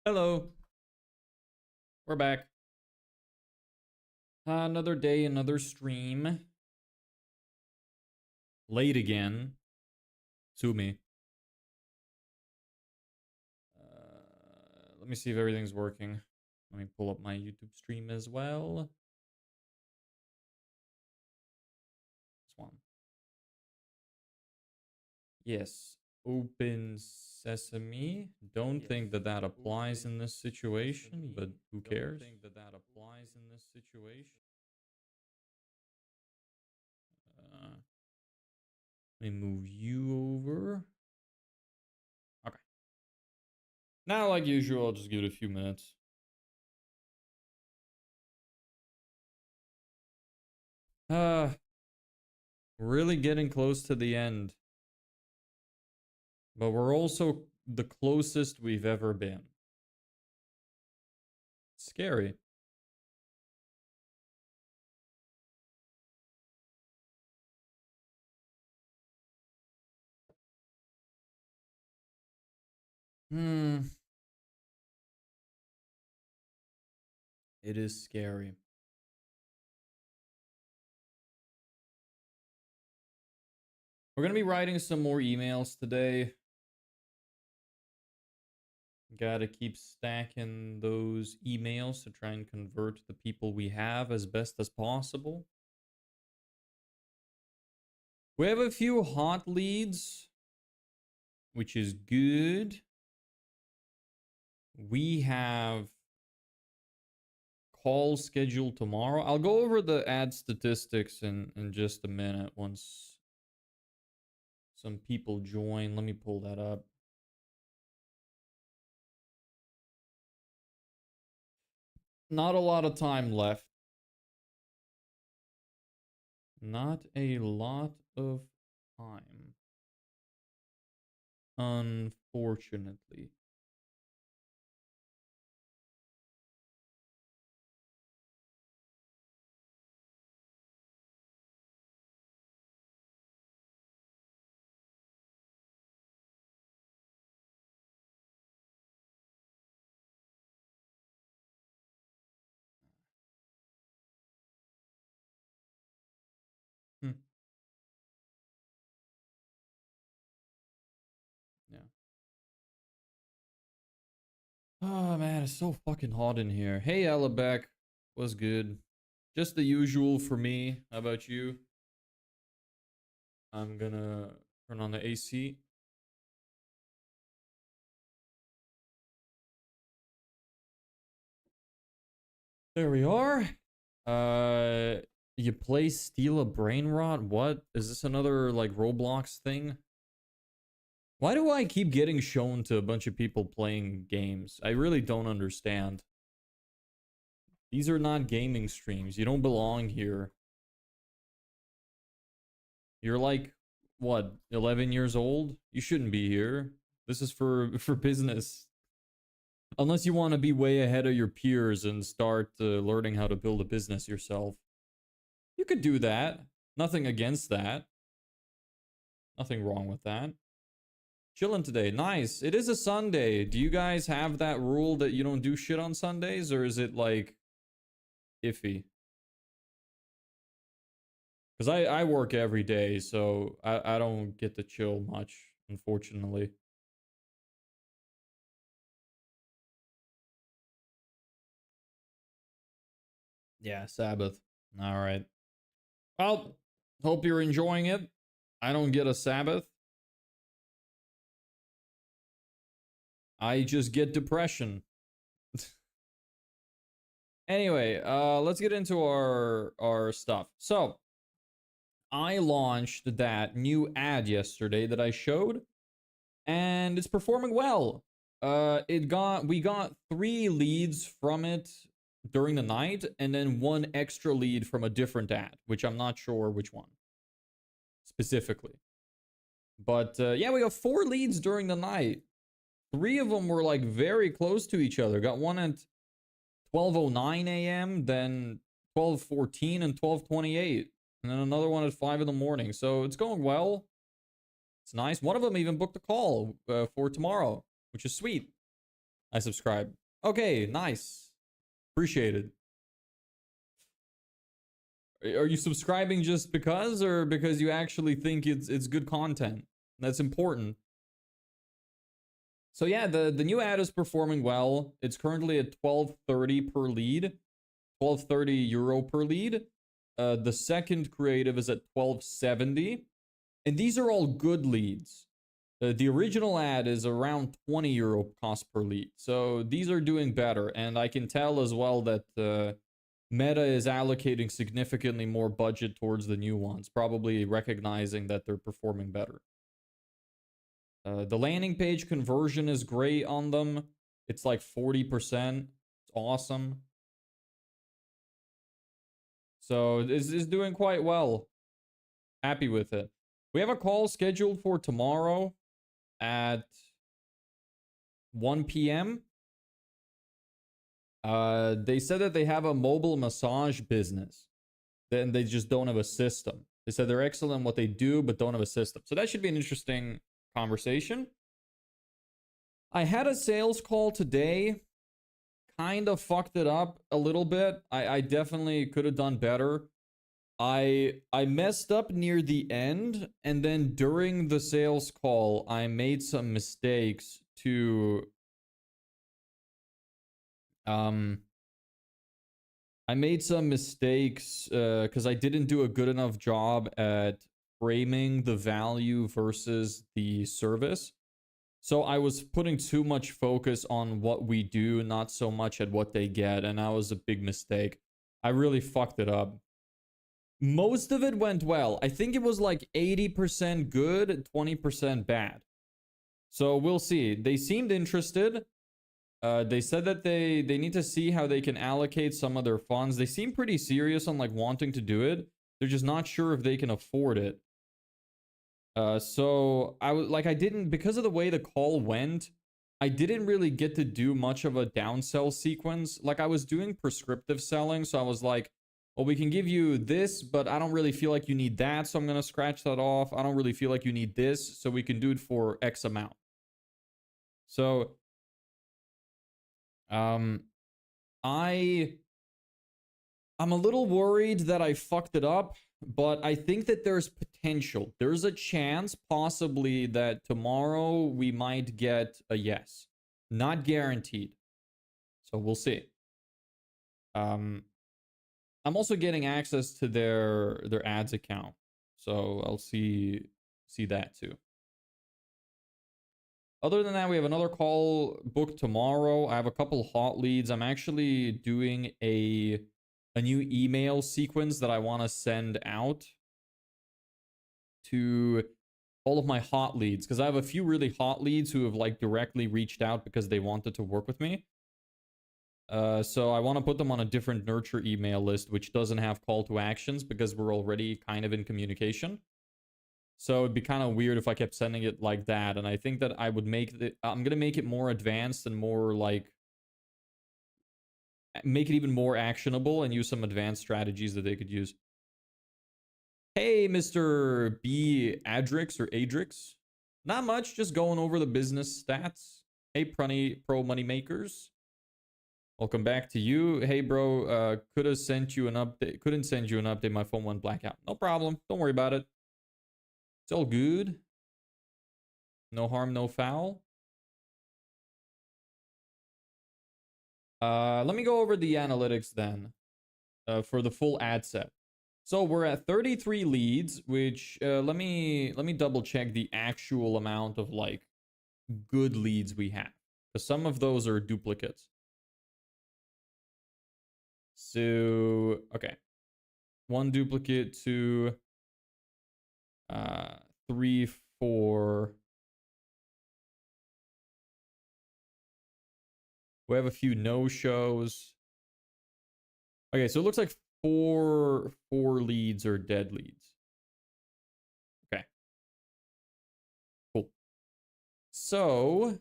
Hello. We're back. Another day, another stream. Late again. Sue me. Let me see if everything's working. Let me pull up my YouTube stream as well. This one. Yes. Open Sesame. Don't think that that applies in this situation, but who cares? Don't think that that applies in this situation. Let me move you over. Okay. Now, like usual, I'll just give it a few minutes. Really getting close to the end. But we're also the closest we've ever been. Scary. It is scary. We're going to be writing some more emails today. Gotta keep stacking those emails to try and convert the people we have as best as possible. We have a few hot leads, which is good. We have call scheduled tomorrow. I'll go over the ad statistics in just a minute once some people join. Let me pull that up. Not a lot of time left. Not a lot of time. Unfortunately. Yeah. Oh man, it's so fucking hot in here. Hey Alabek, what's good? Just the usual for me. How about you? I'm gonna turn on the AC. There we are. You play Steal a Brain Rot? What? Is this another like Roblox thing? Why do I keep getting shown to a bunch of people playing games? I really don't understand. These are not gaming streams. You don't belong here. You're like, what, 11 years old? You shouldn't be here. This is for business. Unless you want to be way ahead of your peers and start learning how to build a business yourself. You could do that. Nothing against that. Nothing wrong with that. Chilling today. Nice. It is a Sunday. Do you guys have that rule that you don't do shit on Sundays? Or is it like iffy? Because I work every day, so I don't get to chill much, unfortunately. Yeah, Sabbath. All right. Well, hope you're enjoying it. I don't get a Sabbath. I just get depression. Anyway, let's get into our stuff. So, I launched that new ad yesterday that I showed, and it's performing well. We got 3 leads from it during the night, and then 1 extra lead from a different ad, which I'm not sure which one specifically. But yeah, we got 4 leads during the night. 3 of them were like very close to each other. Got one at 12:09 a.m., then 12:14 and 12:28, and then another one at 5 in the morning. So it's going well. It's nice. One of them even booked a call for tomorrow, which is sweet. I subscribe. Okay, nice. Appreciate it. Are you subscribing just because, or because you actually think it's good content? That's important. So yeah, the new ad is performing well. It's currently at 12.30 per lead, 12.30 euro per lead. The second creative is at 12.70, and these are all good leads. The original ad is around 20 euro cost per lead, so these are doing better. And I can tell as well that Meta is allocating significantly more budget towards the new ones, probably recognizing that they're performing better. The landing page conversion is great on them. It's like 40%. It's awesome. So this is doing quite well. Happy with it. We have a call scheduled for tomorrow at 1 p.m. They said that they have a mobile massage business. Then they just don't have a system. They said they're excellent in what they do, but don't have a system. So that should be an interesting conversation. I had a sales call today. Kind of fucked it up a little bit. I definitely could have done better. I messed up near the end, and then during the sales call, I made some mistakes to I made some mistakes because I didn't do a good enough job at framing the value versus the service. So I was putting too much focus on what we do, not so much at what they get, and that was a big mistake. I really fucked it up. Most of it went well. I think it was like 80% good, 20% bad. So we'll see. They seemed interested. They said that they need to see how they can allocate some of their funds. They seem pretty serious on like wanting to do it. They're just not sure if they can afford it. So I didn't, because of the way the call went, I didn't really get to do much of a downsell sequence. Like I was doing prescriptive selling, so I was like, well, we can give you this, but I don't really feel like you need that, so I'm gonna scratch that off. I don't really feel like you need this, so we can do it for X amount. So, I'm a little worried that I fucked it up, but I think that there's potential. There's a chance, possibly, that tomorrow we might get a yes. Not guaranteed. So we'll see. I'm also getting access to their ads account, so I'll see that too. Other than that, we have another call booked tomorrow. I have a couple hot leads. I'm actually doing a new email sequence that I want to send out to all of my hot leads, because I have a few really hot leads who have like directly reached out because they wanted to work with me. So I want to put them on a different nurture email list, which doesn't have call to actions because we're already kind of in communication. So it'd be kind of weird if I kept sending it like that. And I think that I would I'm going to make it more advanced and more like, make it even more actionable and use some advanced strategies that they could use. Hey, Mr. B. Adrix or Adrix. Not much, just going over the business stats. Hey, pro money makers. Welcome back to you. Hey, bro, could have sent you an update. Couldn't send you an update. My phone went blackout. No problem. Don't worry about it. It's all good. No harm, no foul. Let me go over the analytics then for the full ad set. So we're at 33 leads, which let me double check the actual amount of like good leads we have, because some of those are duplicates. So okay, one duplicate, two, 3, 4. We have a few no-shows. Okay, so it looks like four leads are dead leads. Okay. Cool. So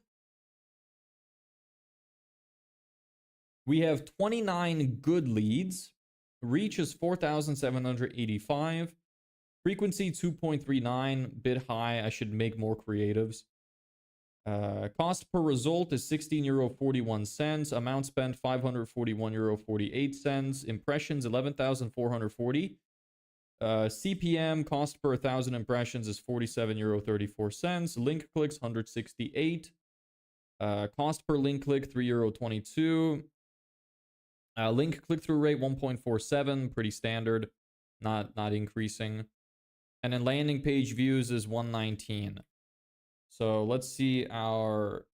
we have 29 good leads. Reach is 4,785. Frequency 2.39, bit high. I should make more creatives. Cost per result is 16 euro 41 cents. Amount spent 541 euro 48 cents. Impressions 11,440. CPM, cost per 1,000 impressions, is 47 euro 34 cents. Link clicks 168. Cost per link click 3 euro 22. Link click-through rate 1.47, pretty standard, not increasing. And then landing page views is 119. So let's see our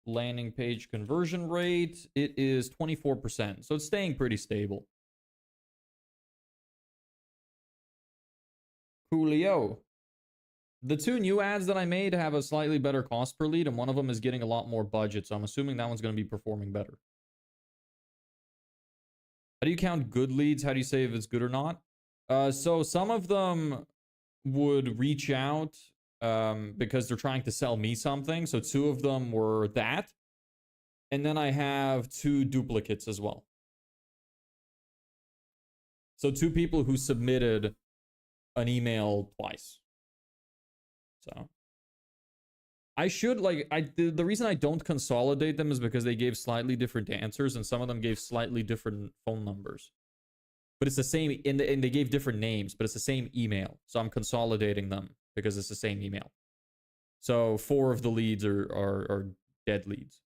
landing page conversion rate. It is 24%, so it's staying pretty stable. Coolio. The two new ads that I made have a slightly better cost per lead, and one of them is getting a lot more budget, so I'm assuming that one's going to be performing better. How do you count good leads? How do you say if it's good or not? So some of them would reach out because they're trying to sell me something. So two of them were that. And then I have two duplicates as well. So two people who submitted an email twice. So I should the reason I don't consolidate them is because they gave slightly different answers and some of them gave slightly different phone numbers. But it's the same, and they gave different names, but it's the same email. So I'm consolidating them because it's the same email. So 4 of the leads are dead leads.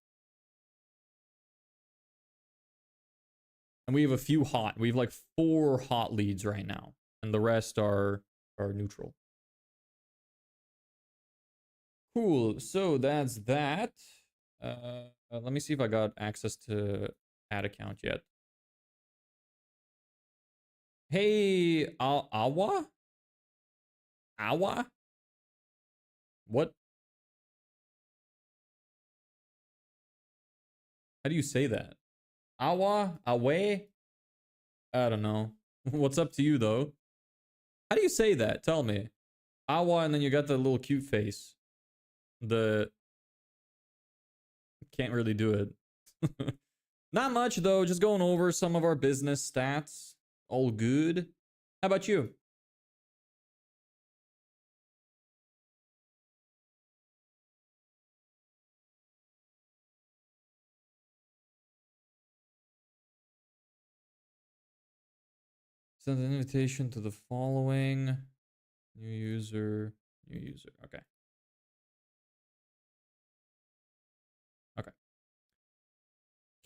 And we have a few hot. We have like 4 hot leads right now. And the rest are neutral. Cool. So that's that. Let me see if I got access to ad account yet. Hey, Awa? Awa? What? How do you say that? Awa? Away? I don't know. What's up to you, though? How do you say that? Tell me. Awa, and then you got the little cute face. Can't really do it. Not much, though. Just going over some of our business stats. All good. How about you? Send an invitation to the following. New user. New user. Okay. Okay.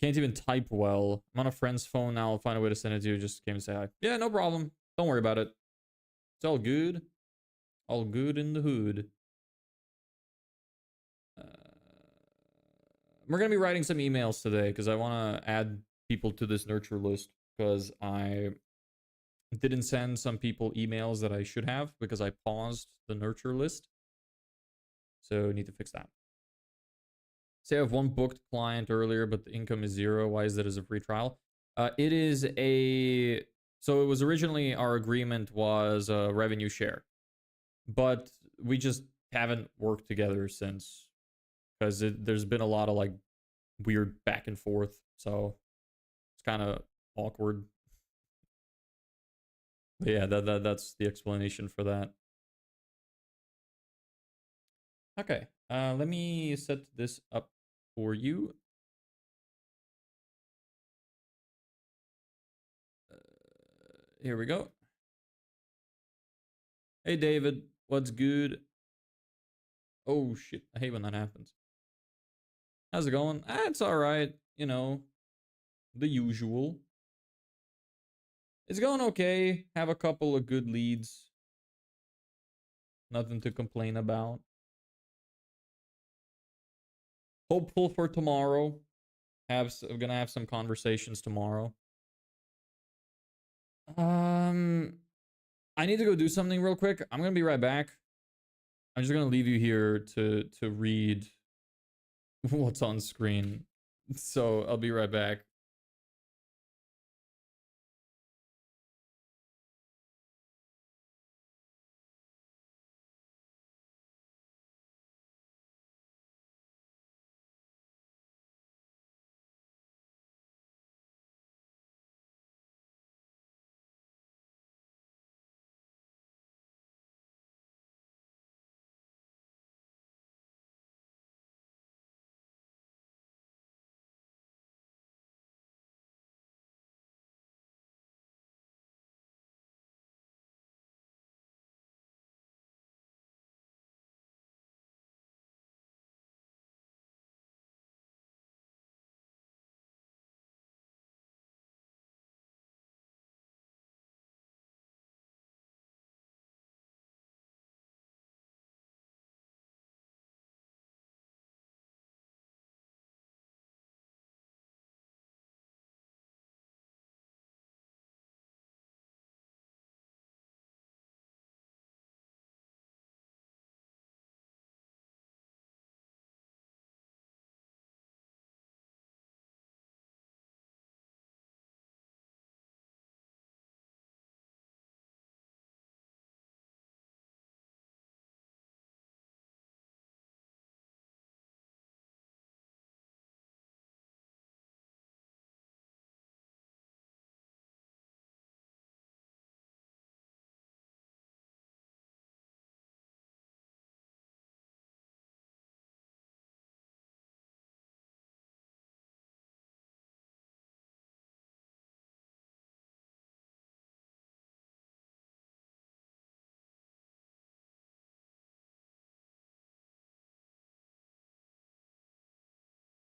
Can't even type well. I'm on a friend's phone now. I'll find a way to send it to you. Just came to say hi. Yeah, no problem. Don't worry about it. It's all good. All good in the hood. We're going to be writing some emails today because I want to add people to this nurture list because I didn't send some people emails that I should have because I paused the nurture list. So need to fix that. Say I have one booked client earlier, but the income is 0. Why is that as a free trial? It is a... So it was originally, our agreement was a revenue share. But we just haven't worked together since. Because there's been a lot of like weird back and forth. So it's kind of awkward. But yeah, that's the explanation for that. Okay, let me set this up for you. Here we go. Hey, David, what's good? Oh, shit. I hate when that happens. How's it going? It's all right. You know, the usual. It's going okay. Have a couple of good leads. Nothing to complain about. Hopeful for tomorrow. I'm gonna have some conversations tomorrow. I need to go do something real quick. I'm gonna be right back. I'm just gonna leave you here to read what's on screen. So I'll be right back.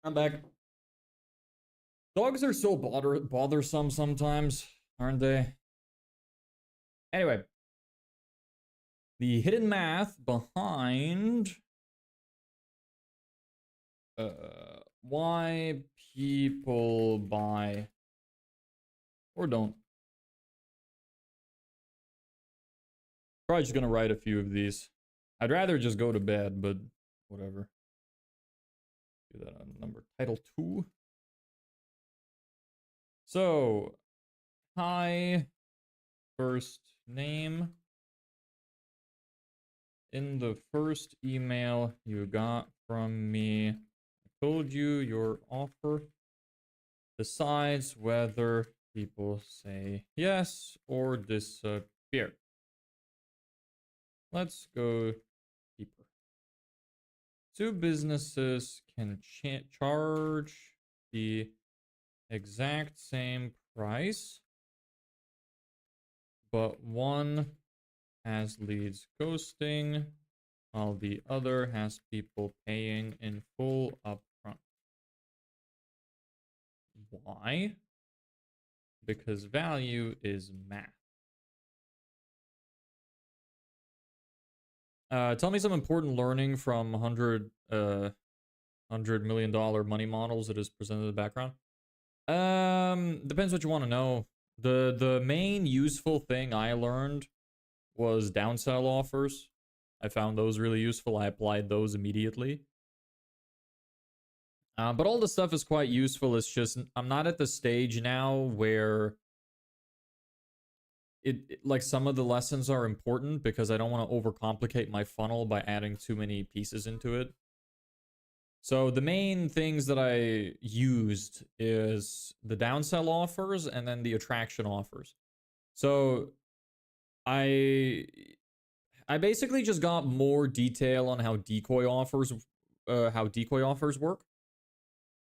I'm back. Dogs are so bothersome sometimes, aren't they? Anyway, the hidden math behind why people buy or don't. Probably just gonna write a few of these. I'd rather just go to bed, but whatever. Do that on number title 2. So, hi, first name. In the first email you got from me, I told you your offer decides whether people say yes or disappear. Let's go deeper. Two businesses can charge the exact same price, but one has leads ghosting, while the other has people paying in full upfront. Why? Because value is math. Tell me some important learning from $100 million money models that is presented in the background. Depends what you want to know. The main useful thing I learned was downsell offers. I found those really useful. I applied those immediately. But all the stuff is quite useful. It's just I'm not at the stage now where like some of the lessons are important because I don't want to overcomplicate my funnel by adding too many pieces into it. So the main things that I used is the downsell offers and then the attraction offers. So I basically just got more detail on how decoy offers work,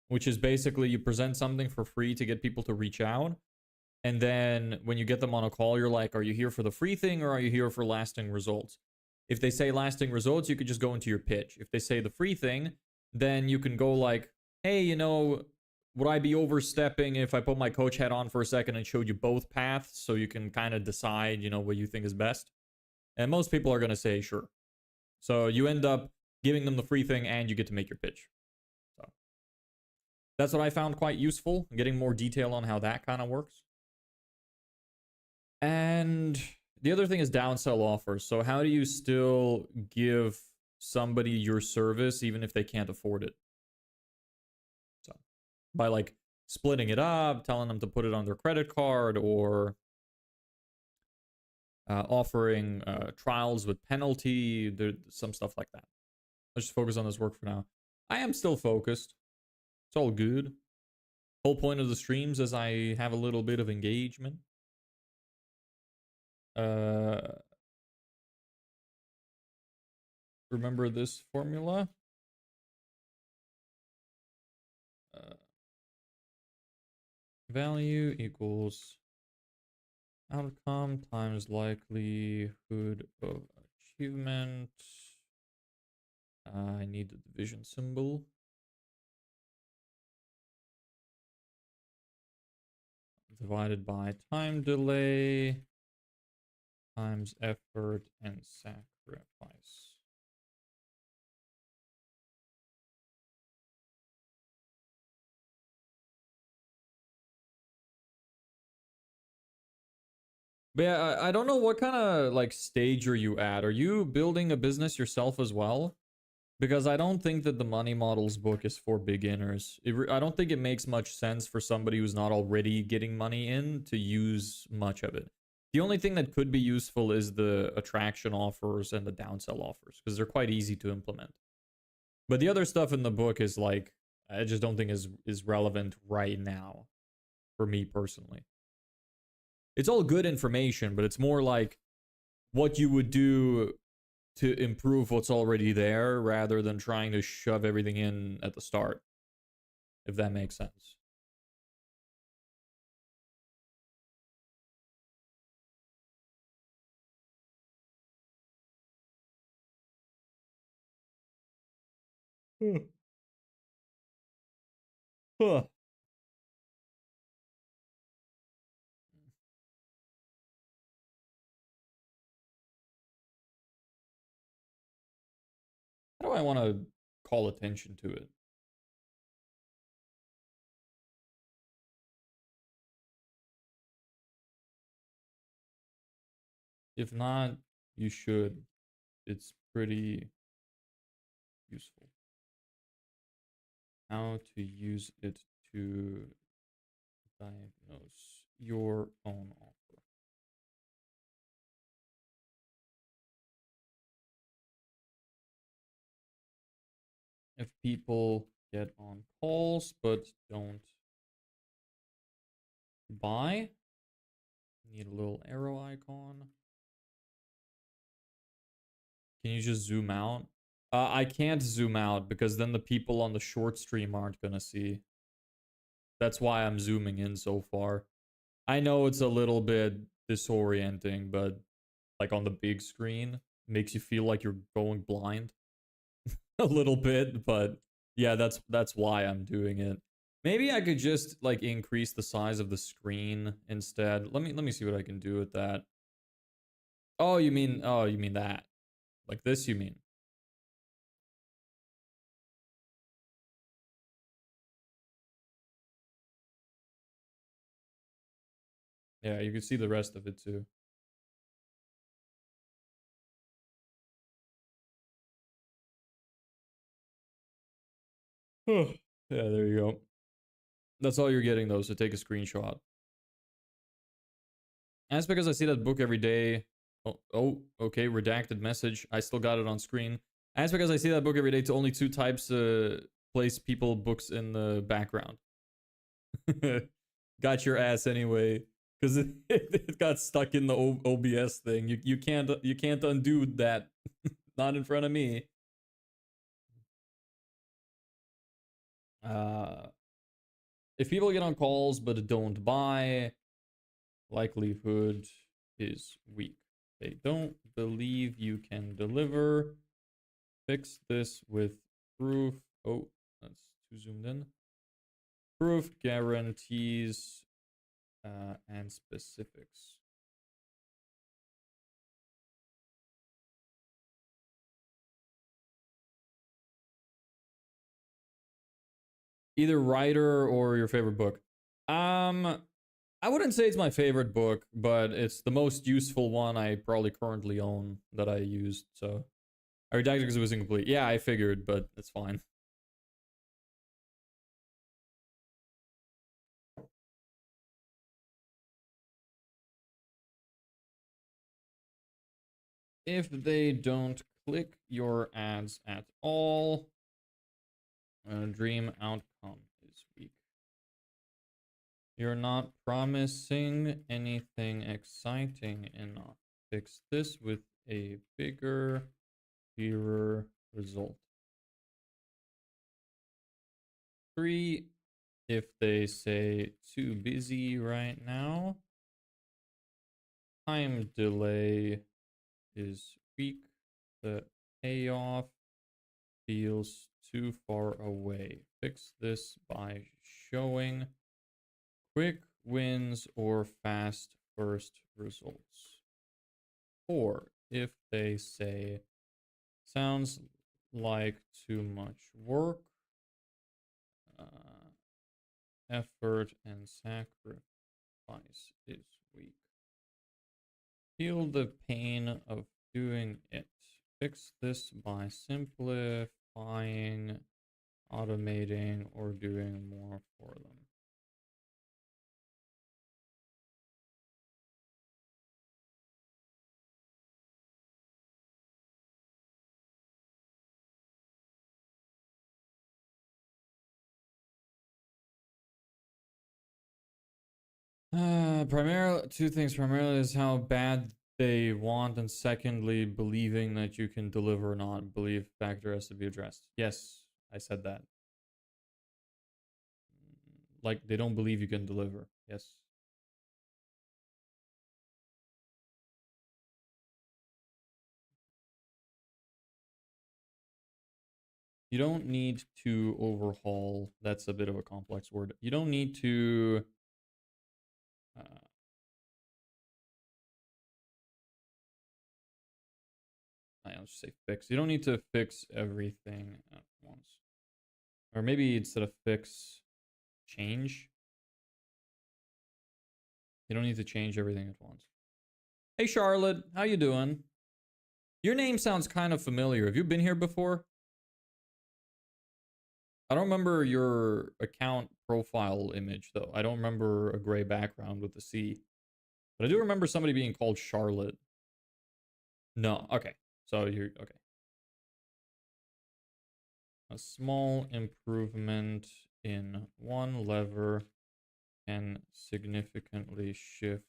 which is basically you present something for free to get people to reach out. And then when you get them on a call, you're like, are you here for the free thing or are you here for lasting results? If they say lasting results, you could just go into your pitch. If they say the free thing, then you can go like, hey, would I be overstepping if I put my coach hat on for a second and showed you both paths so you can kind of decide, what you think is best? And most people are going to say sure. So you end up giving them the free thing and you get to make your pitch. So that's what I found quite useful, getting more detail on how that kind of works. And the other thing is downsell offers. So how do you still give somebody your service even if they can't afford it? So by like splitting it up, telling them to put it on their credit card, or offering trials with penalty, there's some stuff like that. Let's just focus on this work for now. I am still focused. It's all good. Whole point of the streams is I have a little bit of engagement. Remember this formula? Value equals outcome times likelihood of achievement. I need the division symbol. Divided by time delay times effort and sacrifice. But yeah, I don't know what kind of like stage are you at? Are you building a business yourself as well? Because I don't think that the money models book is for beginners. I don't think it makes much sense for somebody who's not already getting money in to use much of it. The only thing that could be useful is the attraction offers and the downsell offers because they're quite easy to implement. But the other stuff in the book is like, I just don't think is relevant right now for me personally. It's all good information, but it's more like what you would do to improve what's already there rather than trying to shove everything in at the start, if that makes sense. Huh. How do I want to call attention to it? If not, you should. It's pretty useful. How to use it to diagnose your own offer. If people get on calls but don't buy, need a little arrow icon. Can you just zoom out? I can't zoom out because then the people on the short stream aren't gonna see. That's why I'm zooming in so far. I know it's a little bit disorienting, but like on the big screen, makes you feel like you're going blind a little bit, but yeah, that's why I'm doing it. Maybe I could just like increase the size of the screen instead. Let me see what I can do with that. Oh, you mean that. Like this you mean. Yeah, you can see the rest of it too. Yeah, there you go. That's all you're getting though, so take a screenshot. And that's because I see that book every day. Okay, redacted message. I still got it on screen. And that's because I see that book every day to only two types place people books in the background. Got your ass anyway. Because it got stuck in the OBS thing. You can't undo that. Not in front of me. Uh if people get on calls but don't buy, likelihood is weak. They don't believe you can deliver. Fix this with proof. Oh, that's too zoomed in. Proof, guarantees, and specifics. Either writer or your favorite book. I wouldn't say it's my favorite book, but it's the most useful one I probably currently own that I used. So I redacted because it was incomplete. Yeah, I figured, but it's fine. If they don't click your ads at all, dream outcome is weak. You're not promising anything exciting enough. Fix this with a bigger, clearer result. 3, if they say too busy right now, time delay is weak. The payoff feels too far away. Fix this by showing quick wins or fast first results. 4, if they say sounds like too much work, effort and sacrifice is weak. Feel the pain of doing it. Fix this by simplifying, automating, or doing more for them. Primarily, two things. Primarily is how bad they want, and secondly, believing that you can deliver or not. Belief factor has to be addressed. Yes, I said that. Like, they don't believe you can deliver. Yes. You don't need to overhaul. That's a bit of a complex word. You don't need to... I'll just say fix. You don't need to fix everything at once. Or maybe instead of fix, change. You don't need to change everything at once. Hey Charlotte, how you doing? Your name sounds kind of familiar. Have you been here before? I don't remember your account profile image though. I don't remember a gray background with the C. But I do remember somebody being called Charlotte. No, okay. So you're okay. A small improvement in one lever can significantly shift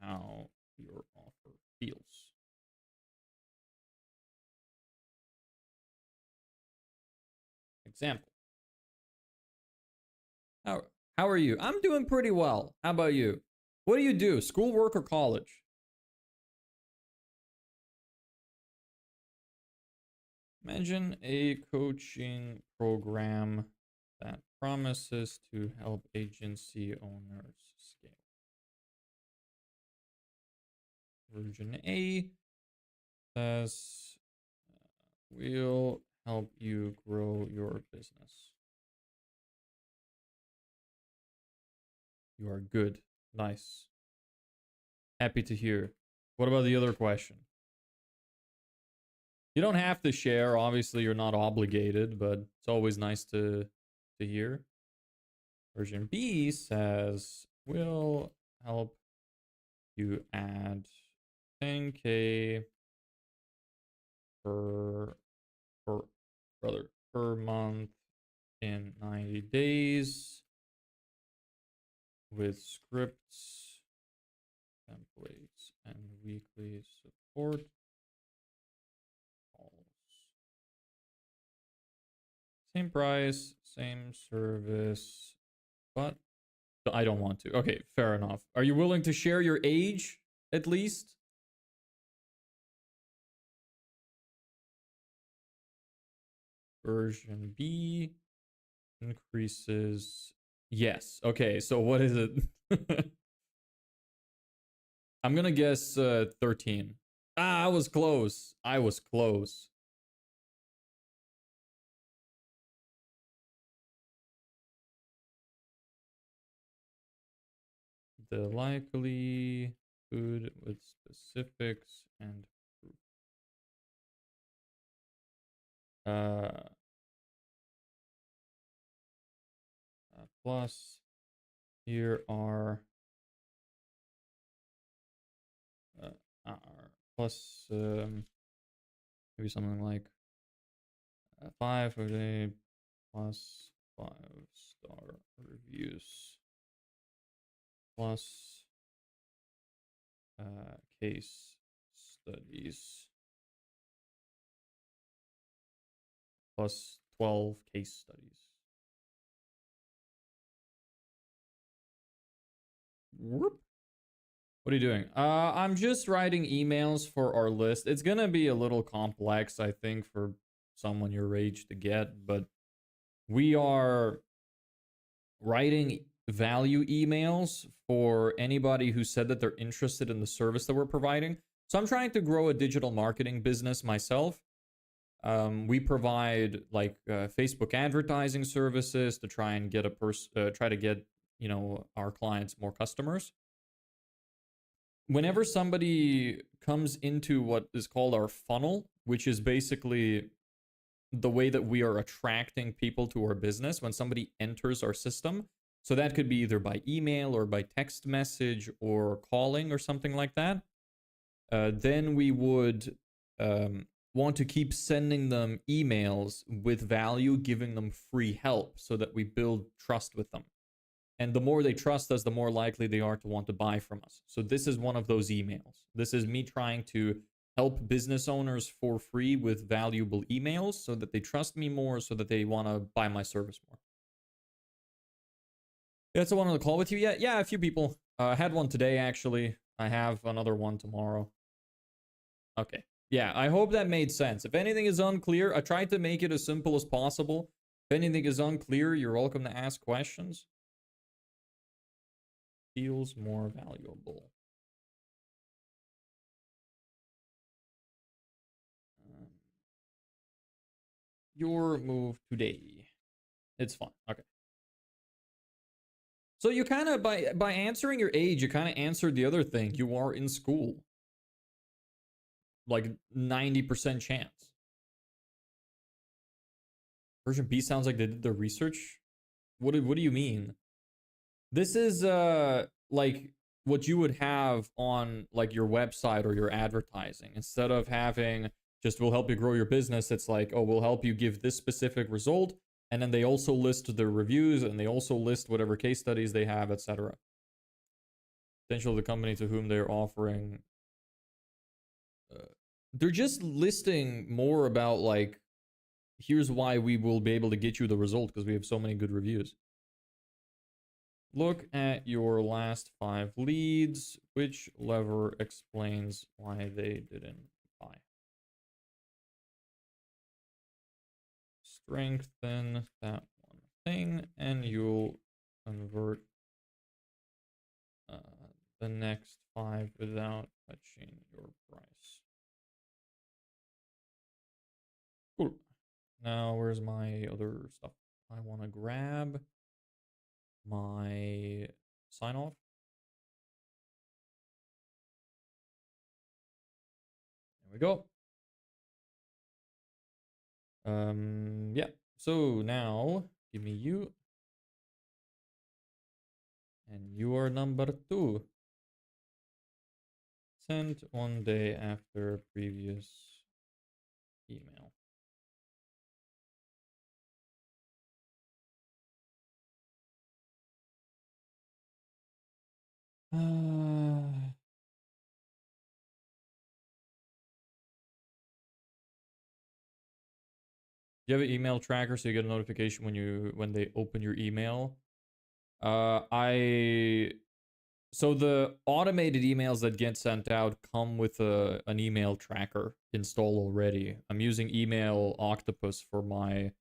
how your offer feels. Example. How are you? I'm doing pretty well. How about you? What do you do? School, work, or college? Imagine a coaching program that promises to help agency owners scale. Version A says, we'll help you grow your business. You are good. Nice. Happy to hear. What about the other question? You don't have to share. Obviously, you're not obligated, but it's always nice to hear. Version B says, we'll help you add 10K per month in 90 days with scripts, templates, and weekly support calls. Same price, same service, but I don't want to. Okay, fair enough. Are you willing to share your age at least? Version B increases. Yes. Okay, so what is it? I'm gonna guess 13. Ah, I was close. I was close. The likelihood with specifics and proof. Plus, here are plus maybe something like 5 a day plus 5-star reviews plus case studies plus 12 case studies. Whoop. What are you doing? I'm just writing emails for our list. It's gonna be a little complex, I think, for someone your age to get, but we are writing value emails for anybody who said that they're interested in the service that we're providing. So I'm trying to grow a digital marketing business myself. We provide like Facebook advertising services to try and get try to get, you know, our clients more customers. Whenever somebody comes into what is called our funnel, which is basically the way that we are attracting people to our business, when somebody enters our system, so that could be either by email or by text message or calling or something like that, then we would want to keep sending them emails with value, giving them free help so that we build trust with them. And the more they trust us, the more likely they are to want to buy from us. So this is one of those emails. This is me trying to help business owners for free with valuable emails so that they trust me more, so that they want to buy my service more. That's the one on the call with you yet? Yeah, a few people. I had one today, actually. I have another one tomorrow. Okay. Yeah, I hope that made sense. If anything is unclear, I tried to make it as simple as possible. If anything is unclear, you're welcome to ask questions. Feels more valuable. Um, your move today. It's fun. Okay. So you kind of by answering your age, you kind of answered the other thing. You are in school. Like 90% chance. Version B sounds like they did the research. What do you mean? This is like what you would have on like your website or your advertising. Instead of having just will help you grow your business, it's like, oh, we'll help you give this specific result. And then they also list the reviews and they also list whatever case studies they have, etc. Potential of the company to whom they're offering. They're just listing more about like, here's why we will be able to get you the result because we have so many good reviews. Look at your last 5 leads. Which lever explains why they didn't buy? Strengthen that one thing, and you'll convert the next 5 without touching your price. Cool. Now, where's my other stuff? I want to grab my sign off. There we go. Yeah. So now give me you. And you are number 2. Sent 1 day after previous email. You have an email tracker so you get a notification when they open your email. So the automated emails that get sent out come with an email tracker installed already. I'm using Email Octopus for my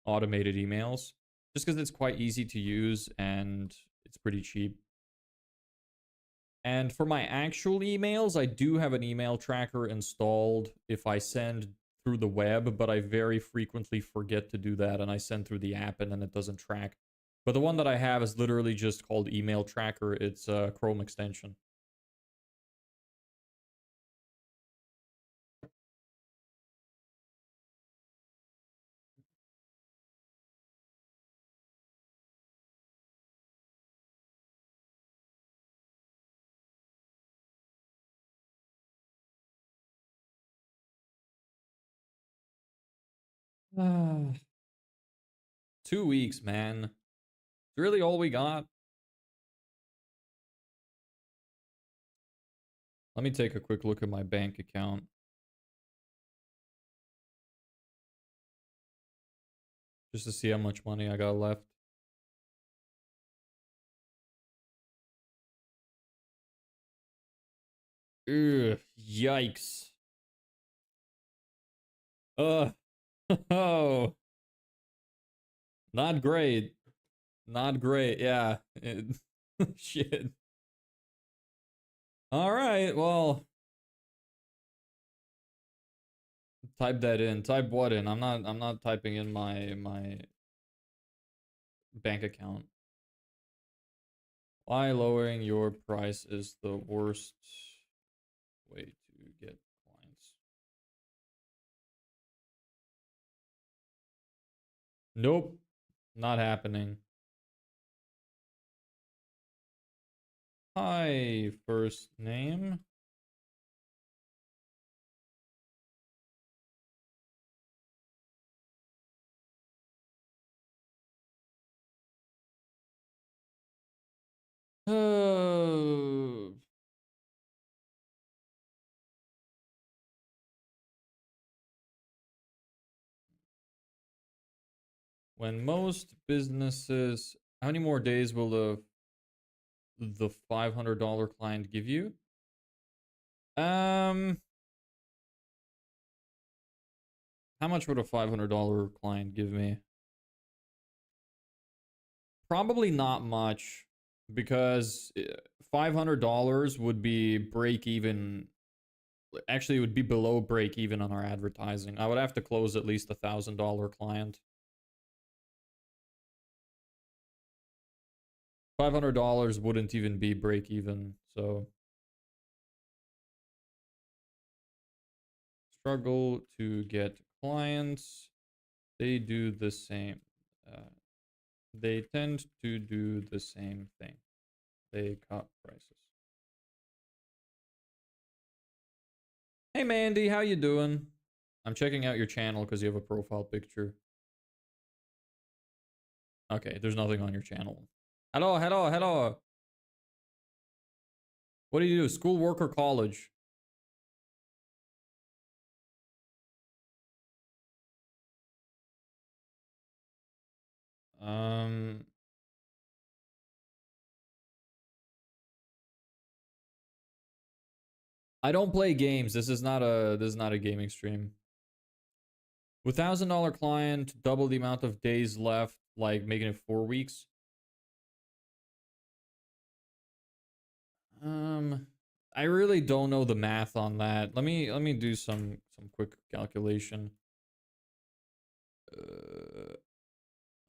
automated emails just because it's quite easy to use and it's pretty cheap. And for my actual emails, I do have an email tracker installed if I send through the web, but I very frequently forget to do that and I send through the app and then it doesn't track. But the one that I have is literally just called Email Tracker. It's a Chrome extension. Ah. 2 weeks, man. It's really all we got. Let me take a quick look at my bank account. Just to see how much money I got left. Ugh, yikes. Oh. Not great. Not great, yeah. Shit. Alright, well. Type that in. Type what in? I'm not typing in my bank account. Why lowering your price is the worst way to get clients. Nope. Not happening. Hi, first name. When most businesses, how many more days will the $500 client give you? How much would a $500 client give me? Probably not much, because $500 would be break even. Actually, it would be below break even on our advertising. I would have to close at least $1,000 client. $500 wouldn't even be break even, so struggle to get clients. They do the same. They tend to do the same thing. They cut prices. Hey Mandy, how you doing? I'm checking out your channel because you have a profile picture. Okay, there's nothing on your channel. Hello, hello, hello. What do you do? School, work, or college? Um, I don't play games. This is not a gaming stream. With $1,000 client, double the amount of days left, like making it 4 weeks. I really don't know the math on that. Let me do some quick calculation.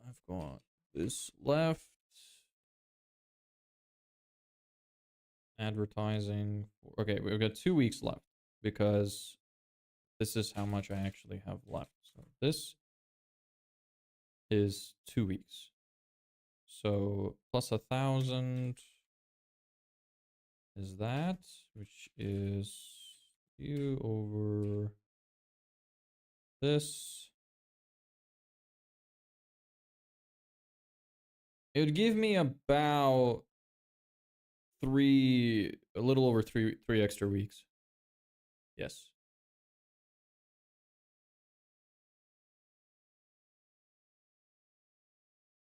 I've got this left. Advertising. Okay, we've got 2 weeks left because this is how much I actually have left. So this is 2 weeks. So plus 1,000 is that, which is you over this. It would give me about a little over three extra weeks. Yes.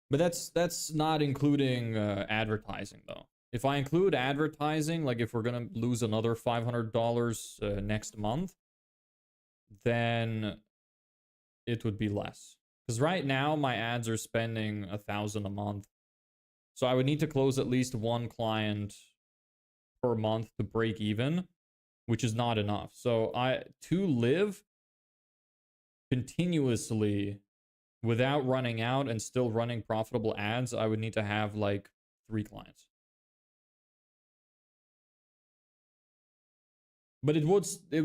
But that's not including advertising though. If I include advertising, like if we're gonna lose another $500 next month, then it would be less. Because right now my ads are spending 1,000 a month, so I would need to close at least one client per month to break even, which is not enough. So to live continuously without running out and still running profitable ads, I would need to have like 3 clients. But it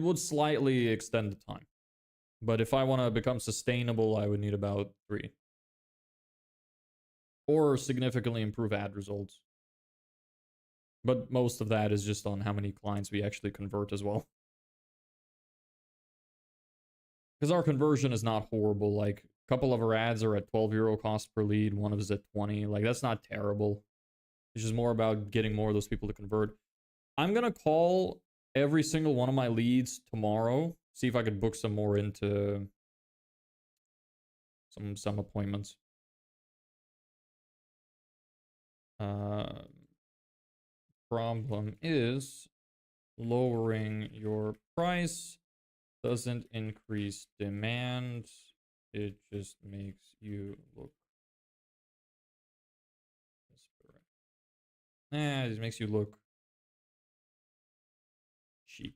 would slightly extend the time. But if I want to become sustainable, I would need about 3. Or significantly improve ad results. But most of that is just on how many clients we actually convert as well. Because our conversion is not horrible. Like, a couple of our ads are at €12 cost per lead. One of us at 20. Like, that's not terrible. It's just more about getting more of those people to convert. I'm going to call every single one of my leads tomorrow. See if I could book some more into some appointments. Problem is lowering your price doesn't increase demand. It just makes you look desperate. It just makes you look cheap.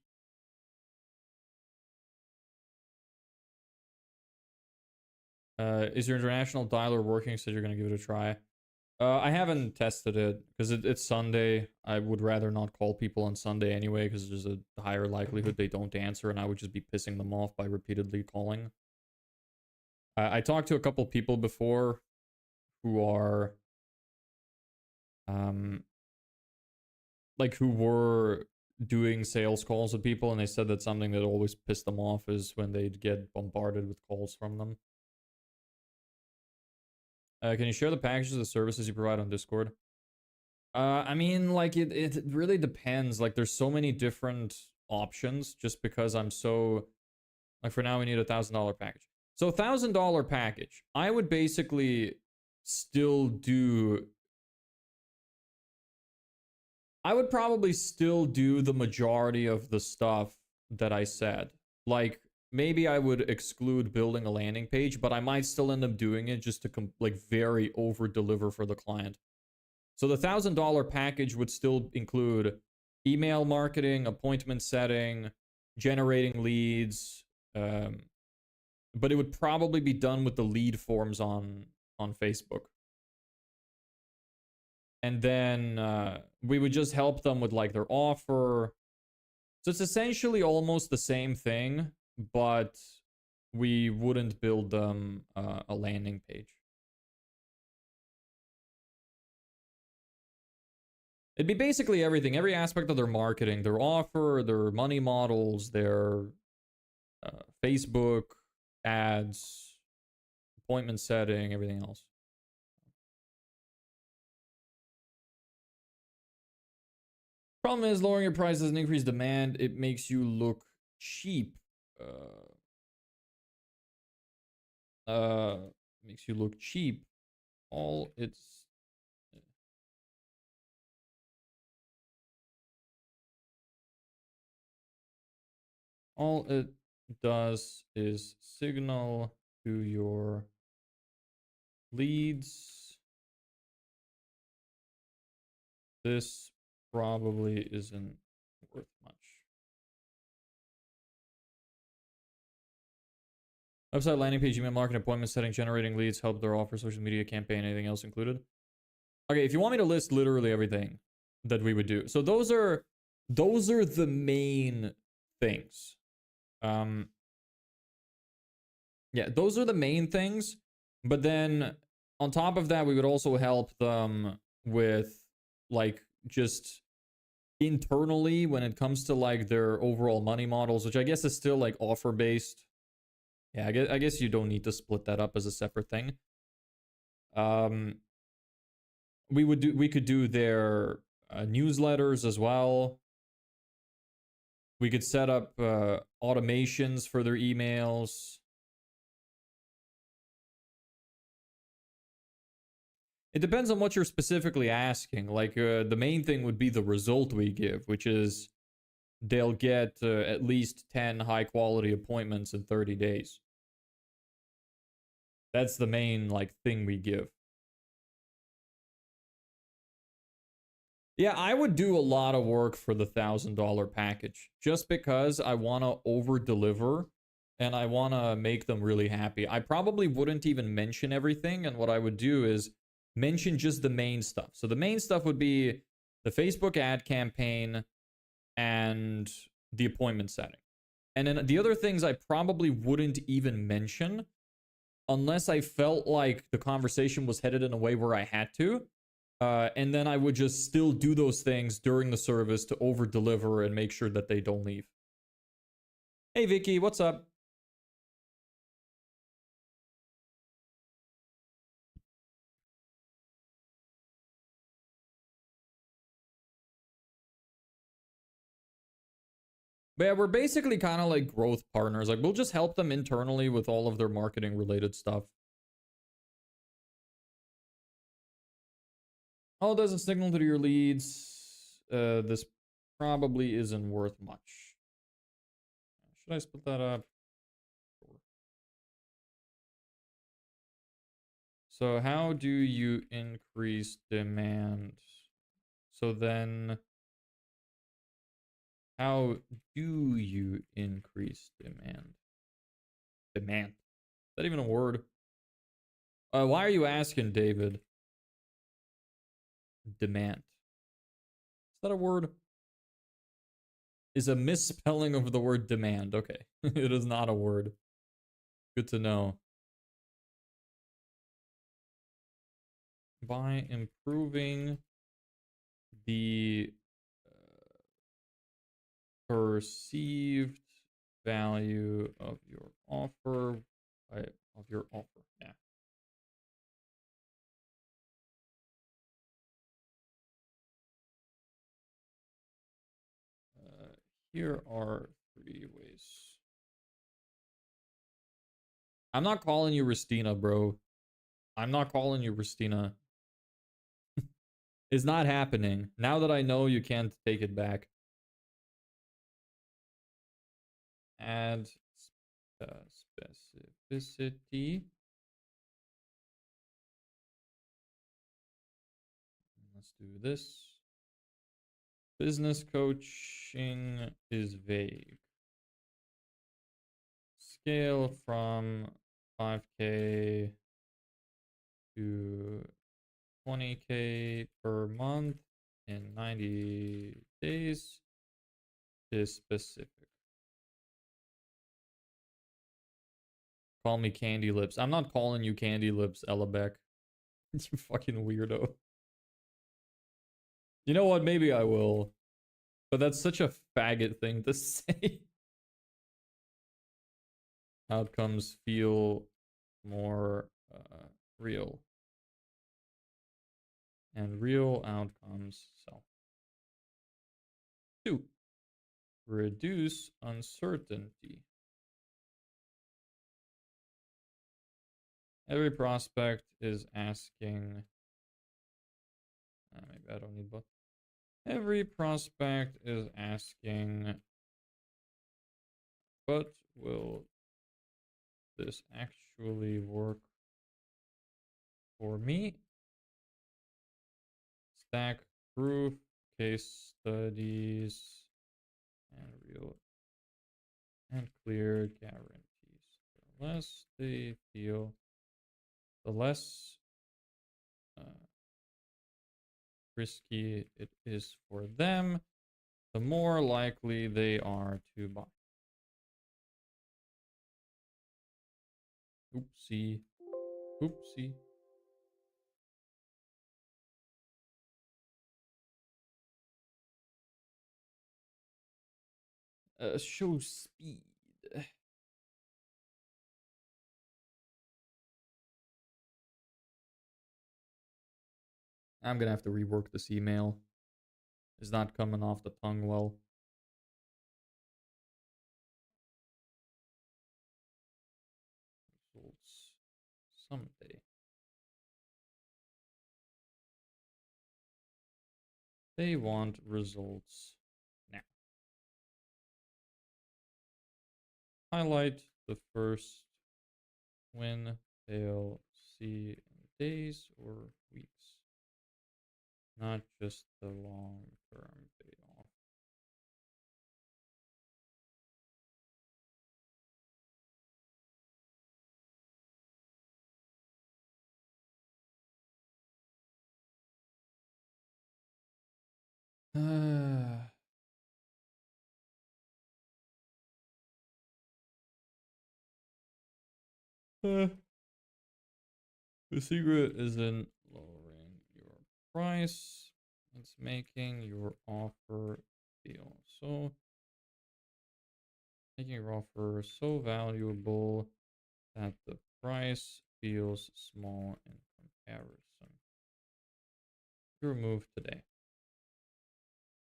Is your international dialer working? So you're gonna give it a try. I haven't tested it because it's Sunday. I would rather not call people on Sunday anyway because there's a higher likelihood they don't answer, and I would just be pissing them off by repeatedly calling. I talked to a couple people before who are, like who were doing sales calls with people, and they said that something that always pissed them off is when they'd get bombarded with calls from them. Can you share the packages of the services you provide on Discord? I mean, like it really depends. Like there's so many different options just because I'm so, like for now we need $1,000 package. So $1,000 package, I would basically still do, I would probably still do the majority of the stuff that I said. Like, maybe I would exclude building a landing page, but I might still end up doing it just to like very over deliver for the client. So the $1,000 package would still include email marketing, appointment setting, generating leads, but it would probably be done with the lead forms on Facebook. And then we would just help them with like their offer. So it's essentially almost the same thing, but we wouldn't build them a landing page. It'd be basically everything, every aspect of their marketing, their offer, their money models, their Facebook ads, appointment setting, everything else. Problem is, lowering your prices and increase demand, it makes you look cheap. Makes you look cheap. All it does is signal to your leads. This probably isn't worth much. Website, landing page, email marketing, appointment setting, generating leads, help their offer, social media campaign, anything else included? Okay, if you want me to list literally everything that we would do. So those are the main things. Yeah, those are the main things. But then on top of that, we would also help them with like just internally when it comes to like their overall money models, which I guess is still like offer based. Yeah, I guess you don't need to split that up as a separate thing. We could do their newsletters as well. We could set up automations for their emails. It depends on what you're specifically asking. Like the main thing would be the result we give, which is they'll get at least 10 high quality appointments in 30 days. That's the main like thing we give. Yeah, I would do a lot of work for the $1,000 package just because I want to over deliver and I want to make them really happy. I probably wouldn't even mention everything, and what I would do is mention just the main stuff. So the main stuff would be the Facebook ad campaign and the appointment setting. And then the other things I probably wouldn't even mention unless I felt like the conversation was headed in a way where I had to. And then I would just still do those things during the service to over deliver and make sure that they don't leave. Hey Vicky, what's up? But yeah, we're basically kind of like growth partners. Like we'll just help them internally with all of their marketing related stuff. Oh, it doesn't signal to your leads. This probably isn't worth much. Should I split that up? Sure. So how do you increase demand? So then how do you increase demand? Demand. Is that even a word? Why are you asking, David? Demand. Is that a word? Is a misspelling of the word demand. Okay. It is not a word. Good to know. By improving the perceived value of your offer. Yeah. Here are 3 ways. I'm not calling you Ristina, bro. I'm not calling you Ristina. is not happening. Now that I know you can't take it back. Add specificity. Let's do this. Business coaching is vague. Scale from 5K to 20K per month in 90 days is specific. Call me Candy Lips. I'm not calling you Candy Lips, Ellebeck. You fucking weirdo. You know what? Maybe I will. But that's such a faggot thing to say. Outcomes feel more real. And real outcomes sell. 2. Reduce uncertainty. Every prospect is asking. Maybe I don't need both. Every prospect is asking, but will this actually work for me? Stack proof, case studies, and real and clear guarantees. The less they feel, the less risky it is for them, the more likely they are to buy. Oopsie. Oopsie. Show speed. I'm gonna have to rework this email. It's not coming off the tongue well. Results someday. They want results now. Highlight the first win they'll see in days or weeks, not just the long-term payoff. The secret isn't lowering your price, it's making your offer feel so making your offer so valuable that the price feels small in comparison. Your move today.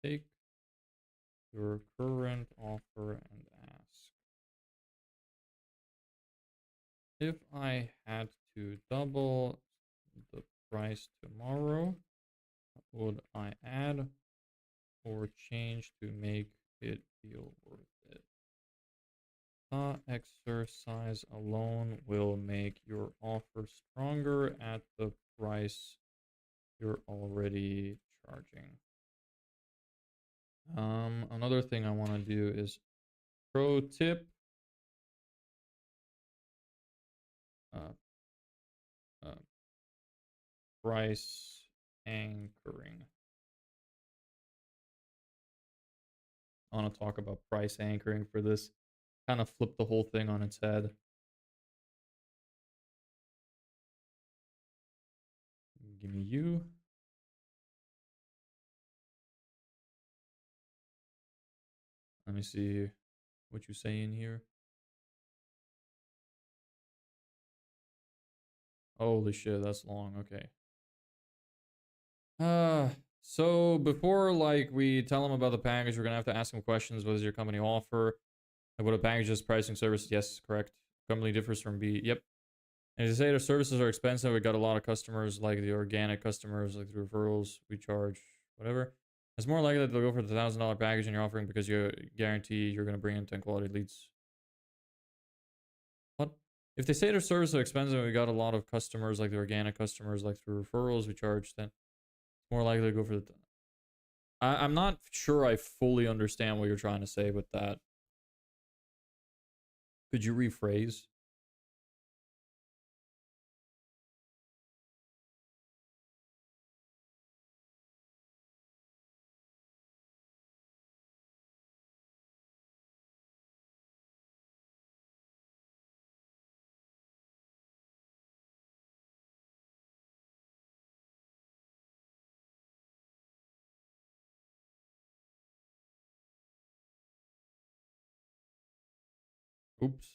Take your current offer and ask, if I had to double the price tomorrow, would I add or change to make it feel worth it? The exercise alone will make your offer stronger at the price you're already charging. Another thing I want to do is pro tip. Price anchoring. I want to talk about price anchoring for this. Kind of flip the whole thing on its head. Give me you. Let me see what you say in here. Holy shit, that's long. Okay. So before like we tell them about the package, we're gonna have to ask them questions. What does your company offer? Like, what a package is, pricing, service? Yes, correct. Company differs from B. Yep. And to say their services are expensive, we got a lot of customers, like the organic customers, like the referrals we charge, whatever. It's more likely that they'll go for the $1,000 package and you're offering because you guarantee you're going to bring in 10 quality leads. What? If they say their services are expensive, we got a lot of customers, like the organic customers, like through referrals we charge, then it's more likely to go for the... I'm not sure I fully understand what you're trying to say with that. Could you rephrase? Oops.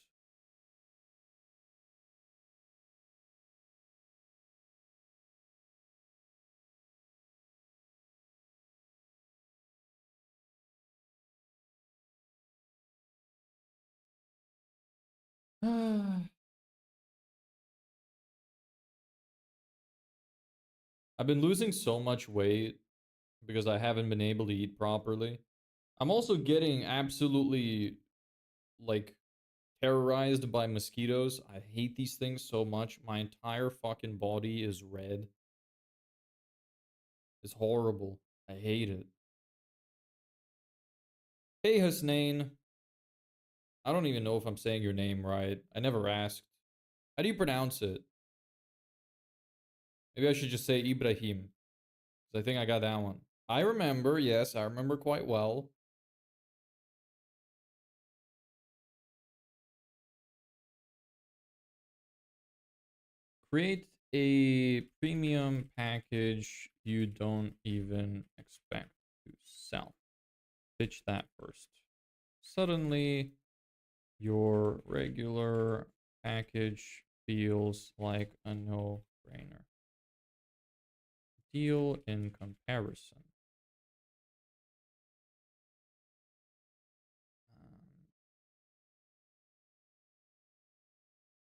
I've been losing so much weight because I haven't been able to eat properly. I'm also getting absolutely, like, terrorized by mosquitoes. I hate these things so much. My entire fucking body is red. It's horrible. I hate it. Hey, Husnain. I don't even know if I'm saying your name right. I never asked. How do you pronounce it? Maybe I should just say Ibrahim. Because I think I got that one. I remember, yes, I remember quite well. Create a premium package you don't even expect to sell. Pitch that first. Suddenly, your regular package feels like a no-brainer. Deal in comparison.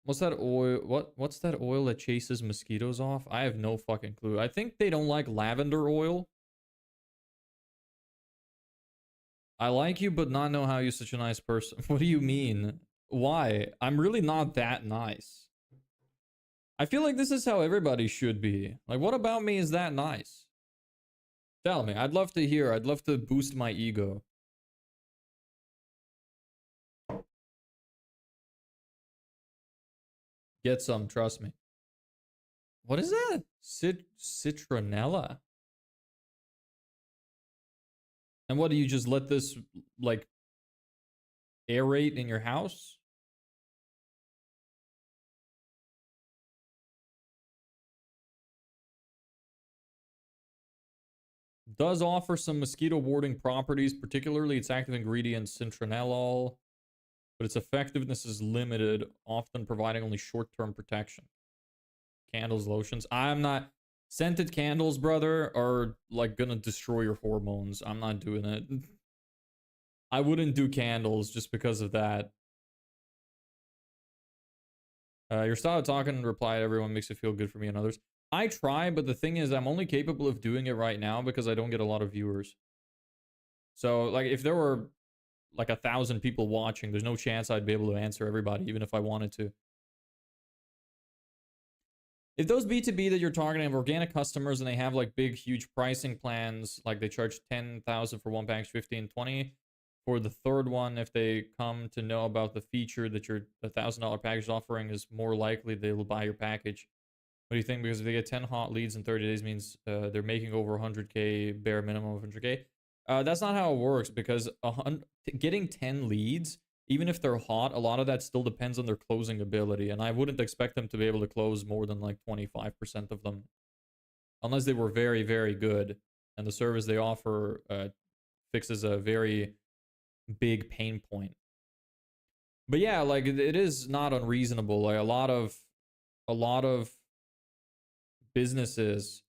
What's that oil? What's that oil that chases mosquitoes off? I have no fucking clue. I think they don't like lavender oil. I like you, but not know how you're such a nice person. What do you mean? Why? I'm really not that nice. I feel like this is how everybody should be. Like, what about me is that nice? Tell me. I'd love to hear. I'd love to boost my ego. Get some, trust me. What is that? Citronella? And what, do you just let this, like, aerate in your house? Does offer some mosquito warding properties, particularly its active ingredient citronellol, but its effectiveness is limited, often providing only short-term protection. Candles, lotions. I'm not... Scented candles, brother, are, like, gonna destroy your hormones. I'm not doing it. I wouldn't do candles just because of that. Your style of talking and reply to everyone makes it feel good for me and others. I try, but the thing is, I'm only capable of doing it right now because I don't get a lot of viewers. So, like, if there were, like, 1,000 people watching, there's no chance I'd be able to answer everybody, even if I wanted to. If those B2B that you're targeting have organic customers and they have, like, big, huge pricing plans, like they charge 10,000 for one package, 15, 20. For the third one, if they come to know about the feature that your $1,000 package is offering, is more likely they will buy your package. What do you think? Because if they get 10 hot leads in 30 days means they're making over 100K, bare minimum of 100K. That's not how it works, because getting 10 leads, even if they're hot, a lot of that still depends on their closing ability. And I wouldn't expect them to be able to close more than like 25% of them. Unless they were very, very good. And the service they offer fixes a very big pain point. But yeah, like it is not unreasonable. Like a lot of businesses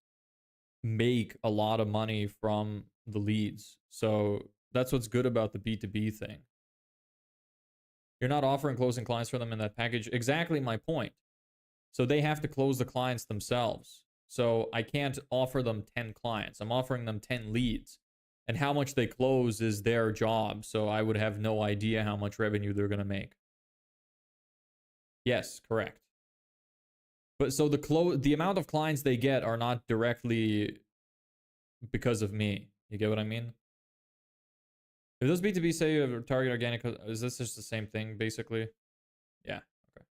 make a lot of money from the leads. So that's what's good about the B2B thing. You're not offering closing clients for them in that package. Exactly my point. So they have to close the clients themselves. So I can't offer them 10 clients. I'm offering them 10 leads. And how much they close is their job. So I would have no idea how much revenue they're going to make. Yes, correct. But so the amount of clients they get are not directly because of me. You get what I mean? If those B2B say target organic, is this just the same thing basically? Yeah. Okay.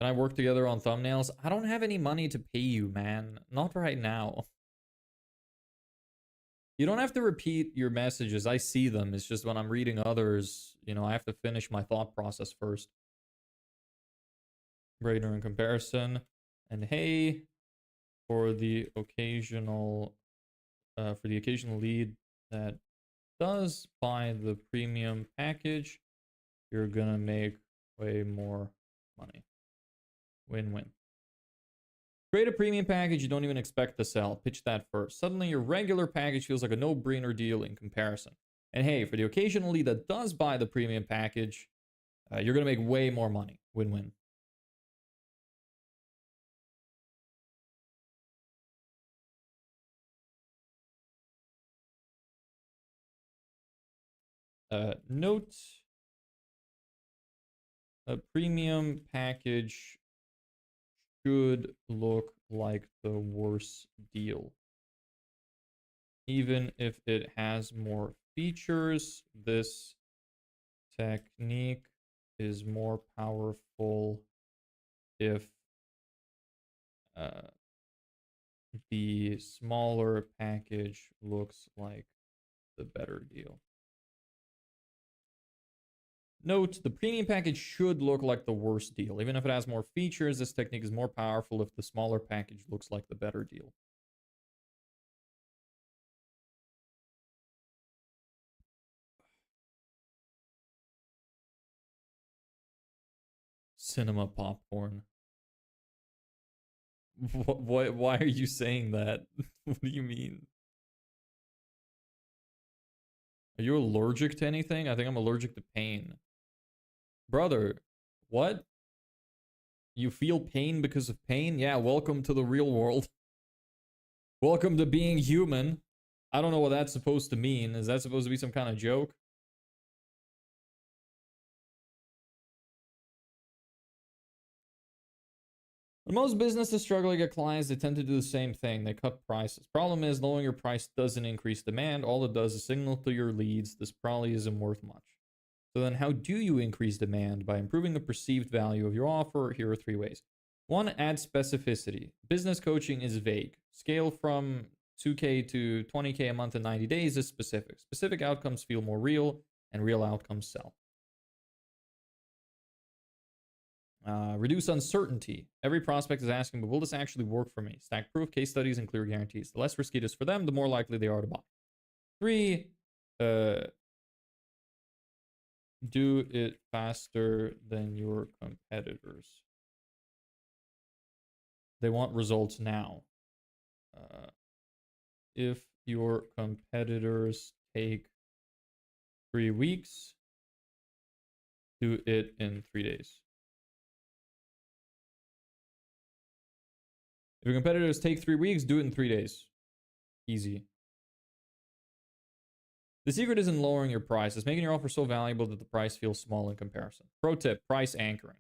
Can I work together on thumbnails? I don't have any money to pay you, man. Not right now. You don't have to repeat your messages. I see them. It's just when I'm reading others, you know, I have to finish my thought process first. Greater in comparison. And hey, for the occasional lead that does buy the premium package, you're gonna make way more money. Win-win. Create a premium package you don't even expect to sell. Pitch that first. Suddenly your regular package feels like a no-brainer deal in comparison. And hey, for the occasional lead that does buy the premium package, you're gonna make way more money. Win-win. Note, a premium package should look like the worst deal. Even if it has more features, this technique is more powerful if the smaller package looks like the better deal. Note, the premium package should look like the worst deal. Even if it has more features, this technique is more powerful if the smaller package looks like the better deal. Cinema popcorn. Why are you saying that? What do you mean? Are you allergic to anything? I think I'm allergic to pain. Brother, what? You feel pain because of pain? Yeah, welcome to the real world. Welcome to being human. I don't know what that's supposed to mean. Is that supposed to be some kind of joke? When most businesses struggle to get clients, they tend to do the same thing. They cut prices. Problem is, lowering your price doesn't increase demand. All it does is signal to your leads this probably isn't worth much. So then how do you increase demand? By improving the perceived value of your offer. Here are 3 ways. 1, add specificity. Business coaching is vague. Scale from 2K to 20K a month in 90 days is specific. Specific outcomes feel more real, and real outcomes sell. Reduce uncertainty. Every prospect is asking, but will this actually work for me? Stack proof, case studies, and clear guarantees. The less risky it is for them, the more likely they are to buy. 3, do it faster than your competitors. They want results now. If your competitors take 3 weeks, do it in 3 days. If your competitors take 3 weeks, do it in 3 days. Easy. The secret isn't lowering your price. It's making your offer so valuable that the price feels small in comparison. Pro tip, price anchoring.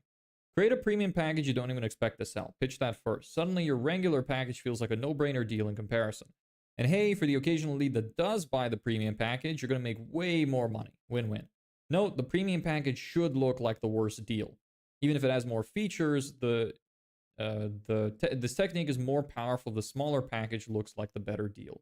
Create a premium package you don't even expect to sell. Pitch that first. Suddenly your regular package feels like a no-brainer deal in comparison. And hey, for the occasional lead that does buy the premium package, you're going to make way more money. Win-win. Note, the premium package should look like the worst deal. Even if it has more features, this technique is more powerful. The smaller package looks like the better deal.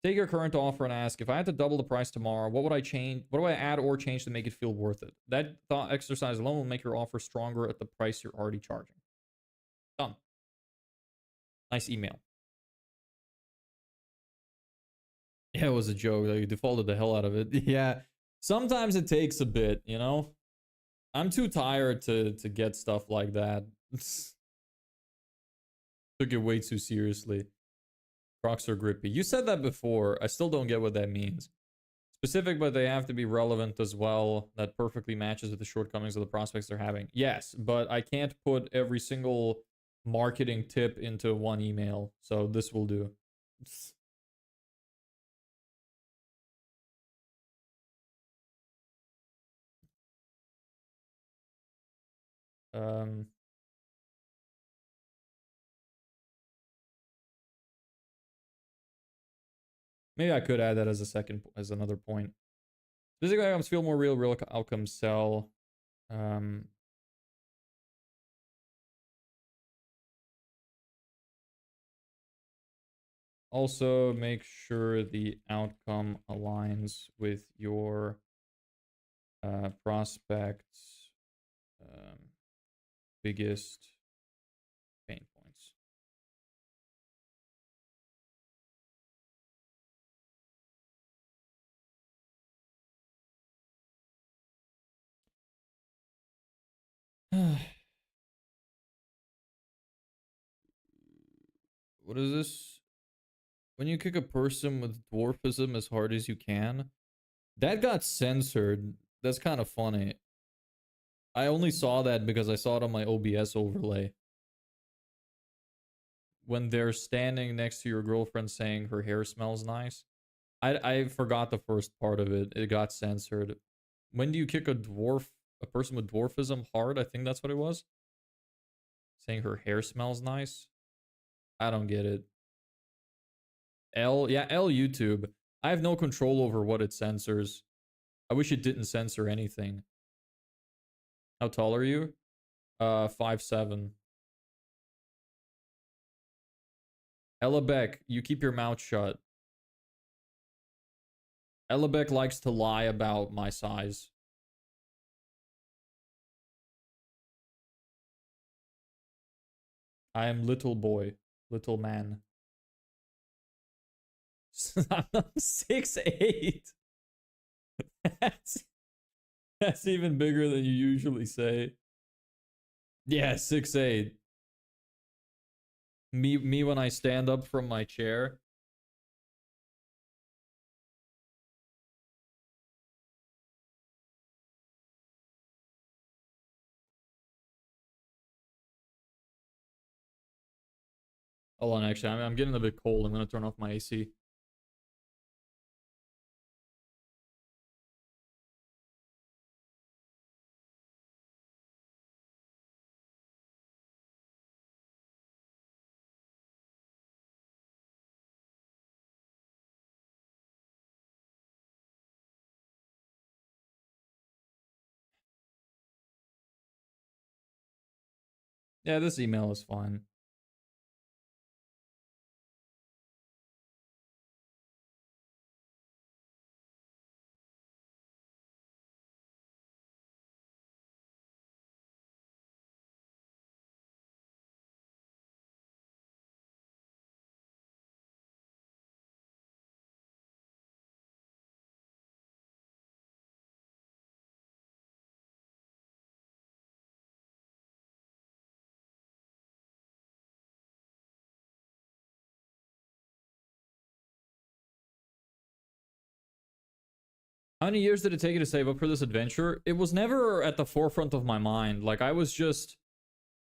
Take your current offer and ask, if I had to double the price tomorrow, what would I change? What do I add or change to make it feel worth it? That thought exercise alone will make your offer stronger at the price you're already charging. Done. Nice email. Yeah, it was a joke. You defaulted the hell out of it. Yeah. Sometimes it takes a bit, you know? I'm too tired to get stuff like that. Took it way too seriously. Crocs are grippy. You said that before. I still don't get what that means. It's Specific, but they have to be relevant as well. That perfectly matches with the shortcomings of the prospects they're having. Yes, but I can't put every single marketing tip into one email, so this will do. Um, maybe I could add that as as another point. Physical outcomes feel more real. Real outcomes sell. Um, also, make sure the outcome aligns with your prospects' biggest pain points. What is this? When you kick a person with dwarfism as hard as you can, that got censored. That's kind of funny. I only saw that because I saw it on my OBS overlay. When they're standing next to your girlfriend saying her hair smells nice. I forgot the first part of it. It got censored. When do you kick a person with dwarfism hard? I think that's what it was. Saying her hair smells nice. I don't get it. Yeah, L YouTube. I have no control over what it censors. I wish it didn't censor anything. How tall are you? 5'7". Ella Beck, you keep your mouth shut. Ella Beck likes to lie about my size. I am little boy, little man. I'm 6'8". That's that's even bigger than you usually say. Yeah, 6'8". Me when I stand up from my chair. Hold on, actually, I'm getting a bit cold. I'm gonna turn off my AC. Yeah, this email is fine. How many years did it take you to save up for this adventure? It was never at the forefront of my mind. Like, I was just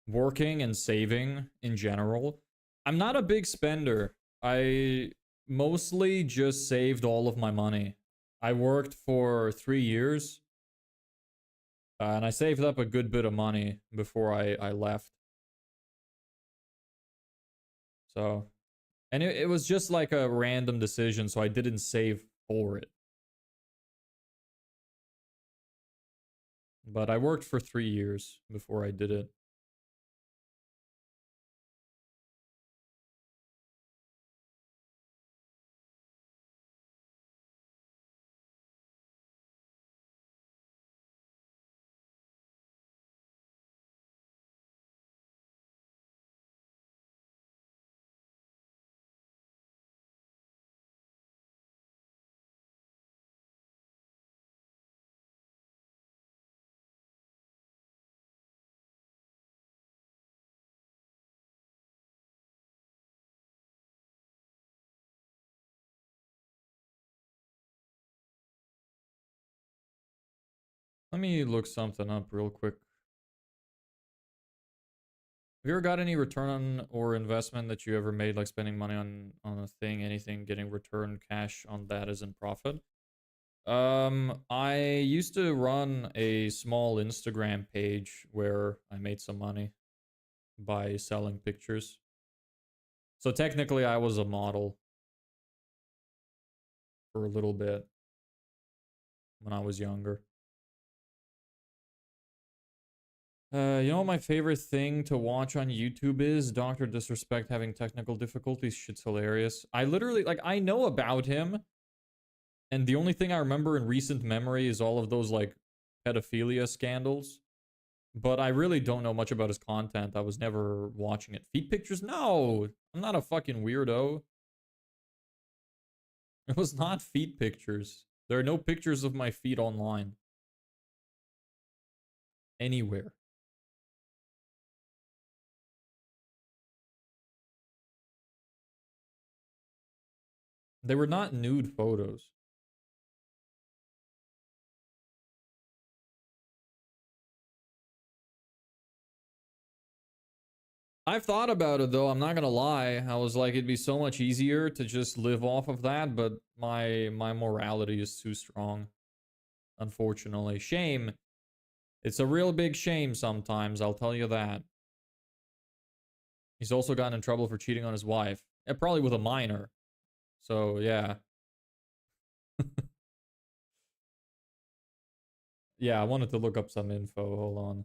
working and saving in general. I'm not a big spender. I mostly just saved all of my money. I worked for 3 years, and I saved up a good bit of money before I left. So, and it was just like a random decision, so I didn't save for it. But I worked for 3 years before I did it. Let me look something up real quick. Have you ever got any return or investment that you ever made, like spending money on a thing, anything, getting return cash on that as in profit? I used to run a small Instagram page where I made some money by selling pictures. So technically I was a model for a little bit when I was younger. You know what my favorite thing to watch on YouTube is? Dr. Disrespect having technical difficulties. Shit's hilarious. I literally, like, I know about him, and the only thing I remember in recent memory is all of those, like, pedophilia scandals. But I really don't know much about his content. I was never watching it. Feet pictures? No! I'm not a fucking weirdo. It was not feet pictures. There are no pictures of my feet online. Anywhere. They were not nude photos. I've thought about it though, I'm not gonna lie. I was like, it'd be so much easier to just live off of that, but my morality is too strong. Unfortunately. Shame. It's a real big shame sometimes, I'll tell you that. He's also gotten in trouble for cheating on his wife. Yeah, probably with a minor. So, yeah. Yeah, I wanted to look up some info. Hold on.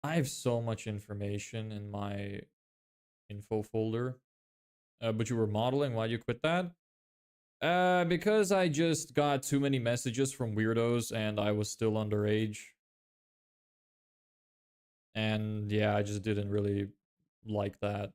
I have so much information in my info folder. But you were modeling. Why'd you quit that? Because I just got too many messages from weirdos and I was still underage. And yeah, I just didn't really like that.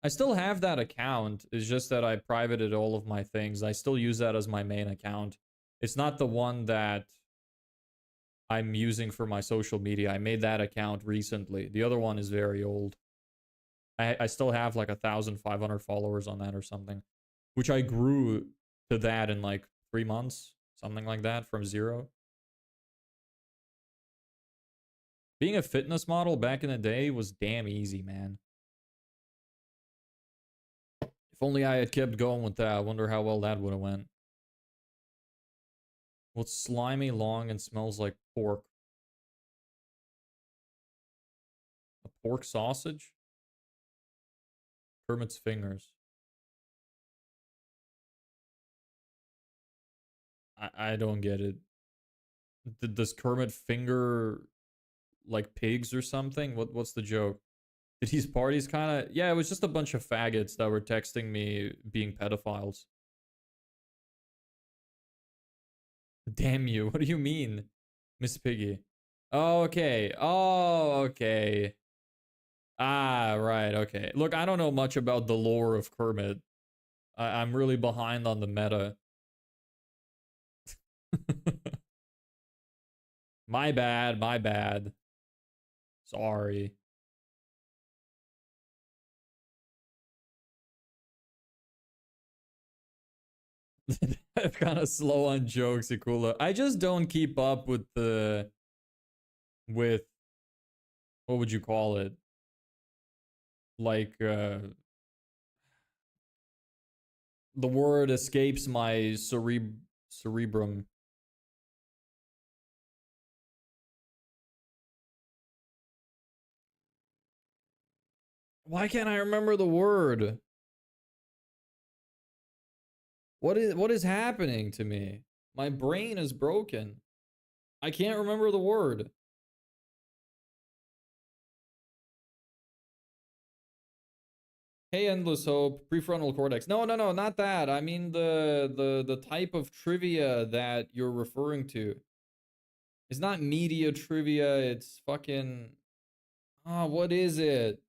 I still have that account. It's just that I privated all of my things. I still use that as my main account. It's not the one that I'm using for my social media. I made that account recently. The other one is very old. I still have like 1,500 followers on that or something, which I grew to that in like 3 months, something like that, from zero. Being a fitness model back in the day was damn easy, man. If only I had kept going with that. I wonder how well that would have went. What's slimy, long, and smells like pork? A pork sausage? Kermit's fingers. I don't get it. Does Kermit finger like pigs or something? What's the joke? Did these parties kind of... Yeah, it was just a bunch of faggots that were texting me being pedophiles. Damn you. What do you mean, Miss Piggy? Oh, okay. Oh, okay. Ah, right, okay. Look, I don't know much about the lore of Kermit. I'm really behind on the meta. My bad, my bad. Sorry. I'm kind of slow on jokes, Ikula. I just don't keep up with the... With... What would you call it? Like, the word escapes my cerebrum. Why can't I remember the word? What is happening to me? My brain is broken. I can't remember the word. Hey, Endless Hope, prefrontal cortex. No, no, no, not that. I mean the type of trivia that you're referring to. It's not media trivia, it's fucking... Ah, what is it?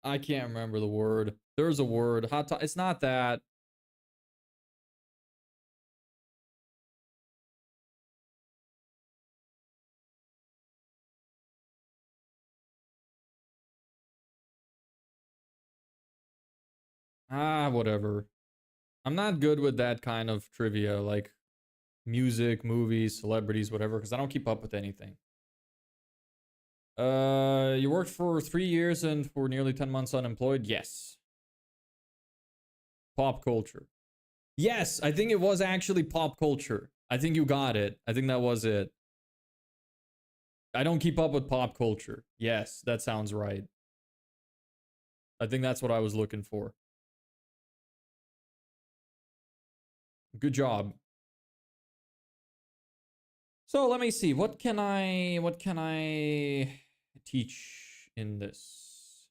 I can't remember the word. There's a word. Hot to... It's not that. Ah, whatever. I'm not good with that kind of trivia, like music, movies, celebrities, whatever, because I don't keep up with anything. You worked for 3 years and for nearly 10 months unemployed? Yes. Pop culture. Yes, I think it was actually pop culture. I think you got it. I think that was it. I don't keep up with pop culture. Yes, that sounds right. I think that's what I was looking for. Good job. So let me see. What can I teach in this?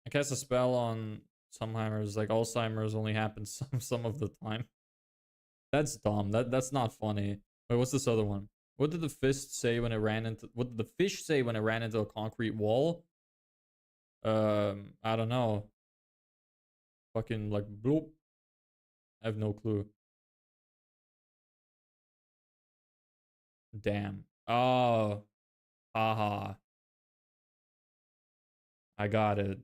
I cast a spell on Alzheimer's. Like Alzheimer's only happens some of the time. That's dumb. That's not funny. Wait, what's this other one? What did the fist say when it ran into what did the fish say when it ran into a concrete wall? I don't know. Fucking like bloop. I have no clue. Damn. Oh, haha. I got it.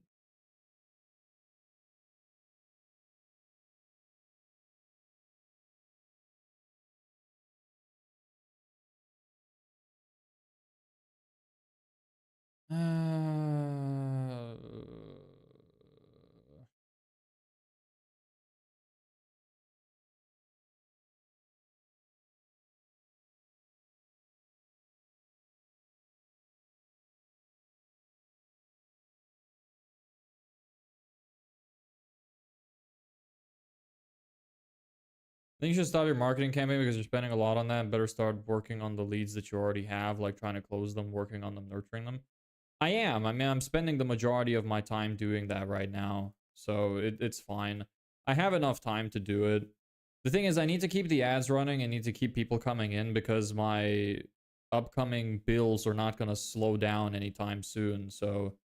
I think you should stop your marketing campaign because you're spending a lot on that and better start working on the leads that you already have, like trying to close them, working on them, nurturing them. I am. I mean, I'm spending the majority of my time doing that right now. So it's fine. I have enough time to do it. The thing is, I need to keep the ads running. I need to keep people coming in because my upcoming bills are not going to slow down anytime soon. So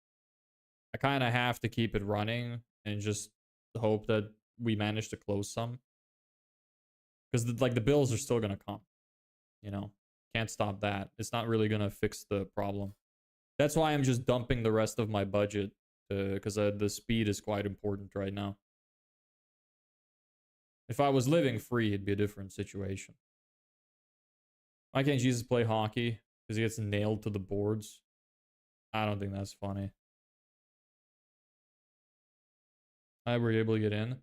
I kind of have to keep it running and just hope that we manage to close some. Because like the bills are still going to come, you know? Can't stop that. It's not really going to fix the problem. That's why I'm just dumping the rest of my budget because the speed is quite important right now. If I was living free, it'd be a different situation. Why can't Jesus play hockey? Because he gets nailed to the boards. I don't think that's funny. I were able to get in.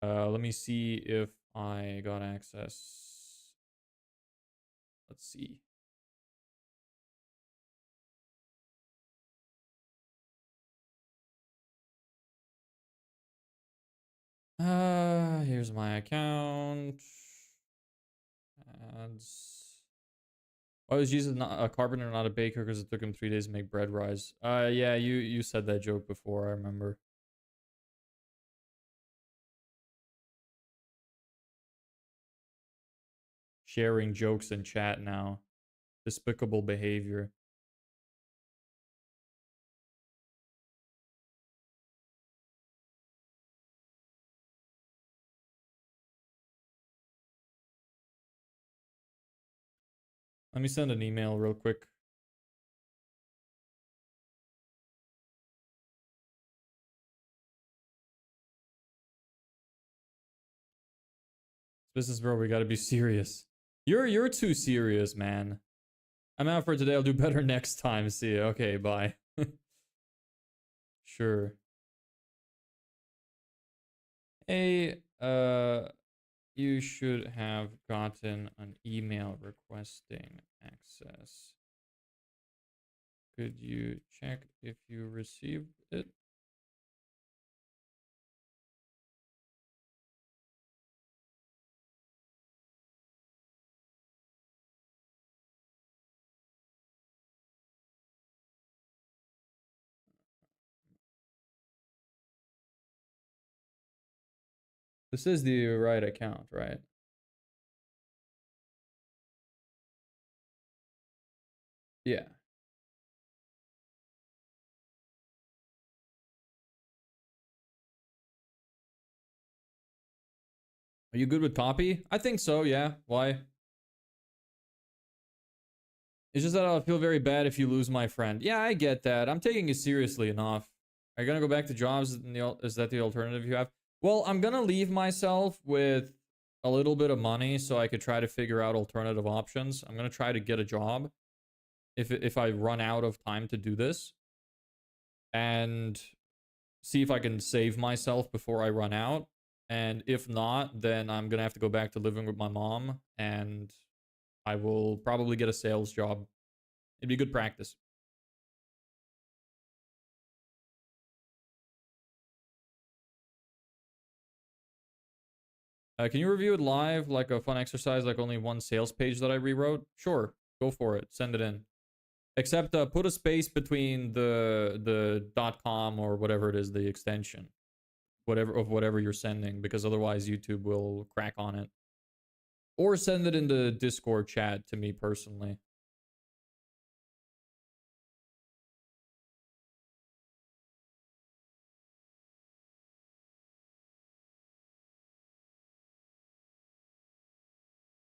Let me see if I got access. Let's see. Here's my account. Ads. Why was Jesus not a carpenter, not a baker? Because it took him 3 days to make bread rise. Yeah, you said that joke before. I remember. Sharing jokes in chat now. Despicable behavior. Let me send an email real quick. Business bro, we gotta be serious. You're too serious, man. I'm out for today. I'll do better next time. See ya. Okay, bye. Sure. Hey, you should have gotten an email requesting access. Could you check if you received it? This is the right account, right? Yeah. Are you good with copy? I think so, yeah. Why? It's just that I'll feel very bad if you lose my friend. Yeah, I get that. I'm taking it seriously enough. Are you gonna go back to jobs? Is that the alternative you have? Well, I'm gonna leave myself with a little bit of money so I could try to figure out alternative options. I'm gonna try to get a job if I run out of time to do this, and see if I can save myself before I run out. And if not, then I'm gonna have to go back to living with my mom, and I will probably get a sales job. It'd be good practice. Can you review it live, like a fun exercise, like only one sales page that I rewrote? Sure, go for it. Send it in. Except put a space between the .com or whatever it is, the extension, whatever you're sending, because otherwise YouTube will crack on it. Or send it in the Discord chat to me personally.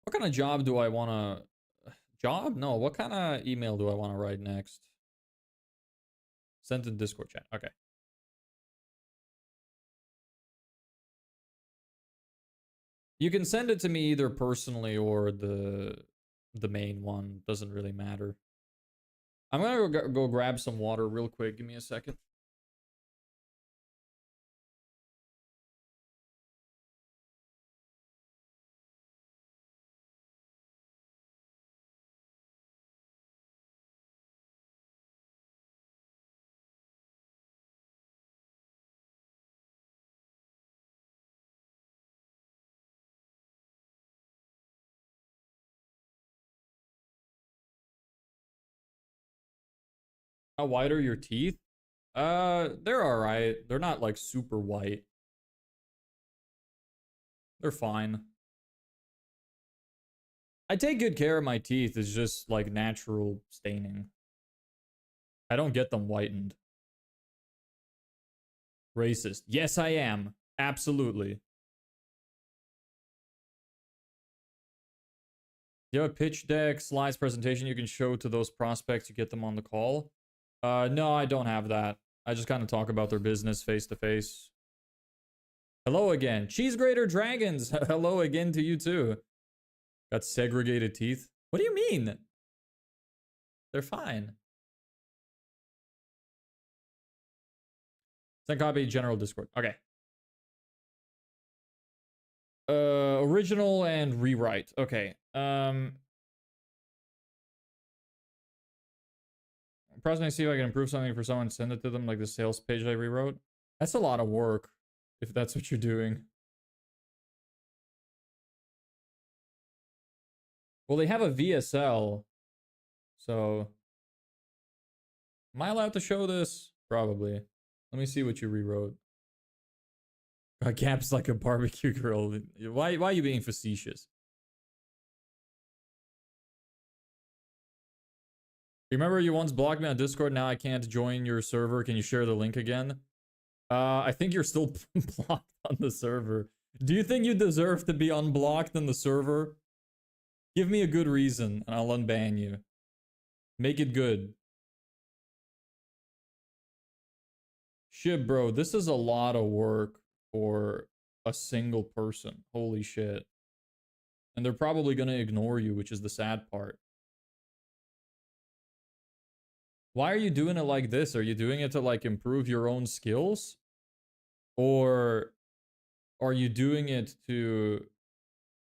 What kind of job do I want to... Job? No, what kind of email do I want to write next? Send to the Discord chat. Okay. You can send it to me either personally or the main one. Doesn't really matter. I'm gonna go grab some water real quick. Give me a second. How white are your teeth? They're alright. They're not like super white. They're fine. I take good care of my teeth. It's just like natural staining. I don't get them whitened. Racist. Yes, I am. Absolutely. You have a pitch deck, slides, presentation you can show to those prospects to get them on the call? No, I don't have that. I just kind of talk about their business face to face. Hello again. Cheese Grater Dragons. Hello again to you too. Got segregated teeth. What do you mean? They're fine. Send copy general Discord. Okay. Original and rewrite. Okay. Prospect, see if I can improve something for someone, send it to them, like the sales page I rewrote. That's a lot of work, if that's what you're doing. Well, they have a VSL, so... Am I allowed to show this? Probably. Let me see what you rewrote. Cap's like a barbecue grill. Why are you being facetious? Remember you once blocked me on Discord, now I can't join your server. Can you share the link again? I think you're still blocked on the server. Do you think you deserve to be unblocked in the server? Give me a good reason, and I'll unban you. Make it good. Shit, bro, this is a lot of work for a single person. Holy shit. And they're probably gonna ignore you, which is the sad part. Why are you doing it like this? Are you doing it to like improve your own skills? Or are you doing it to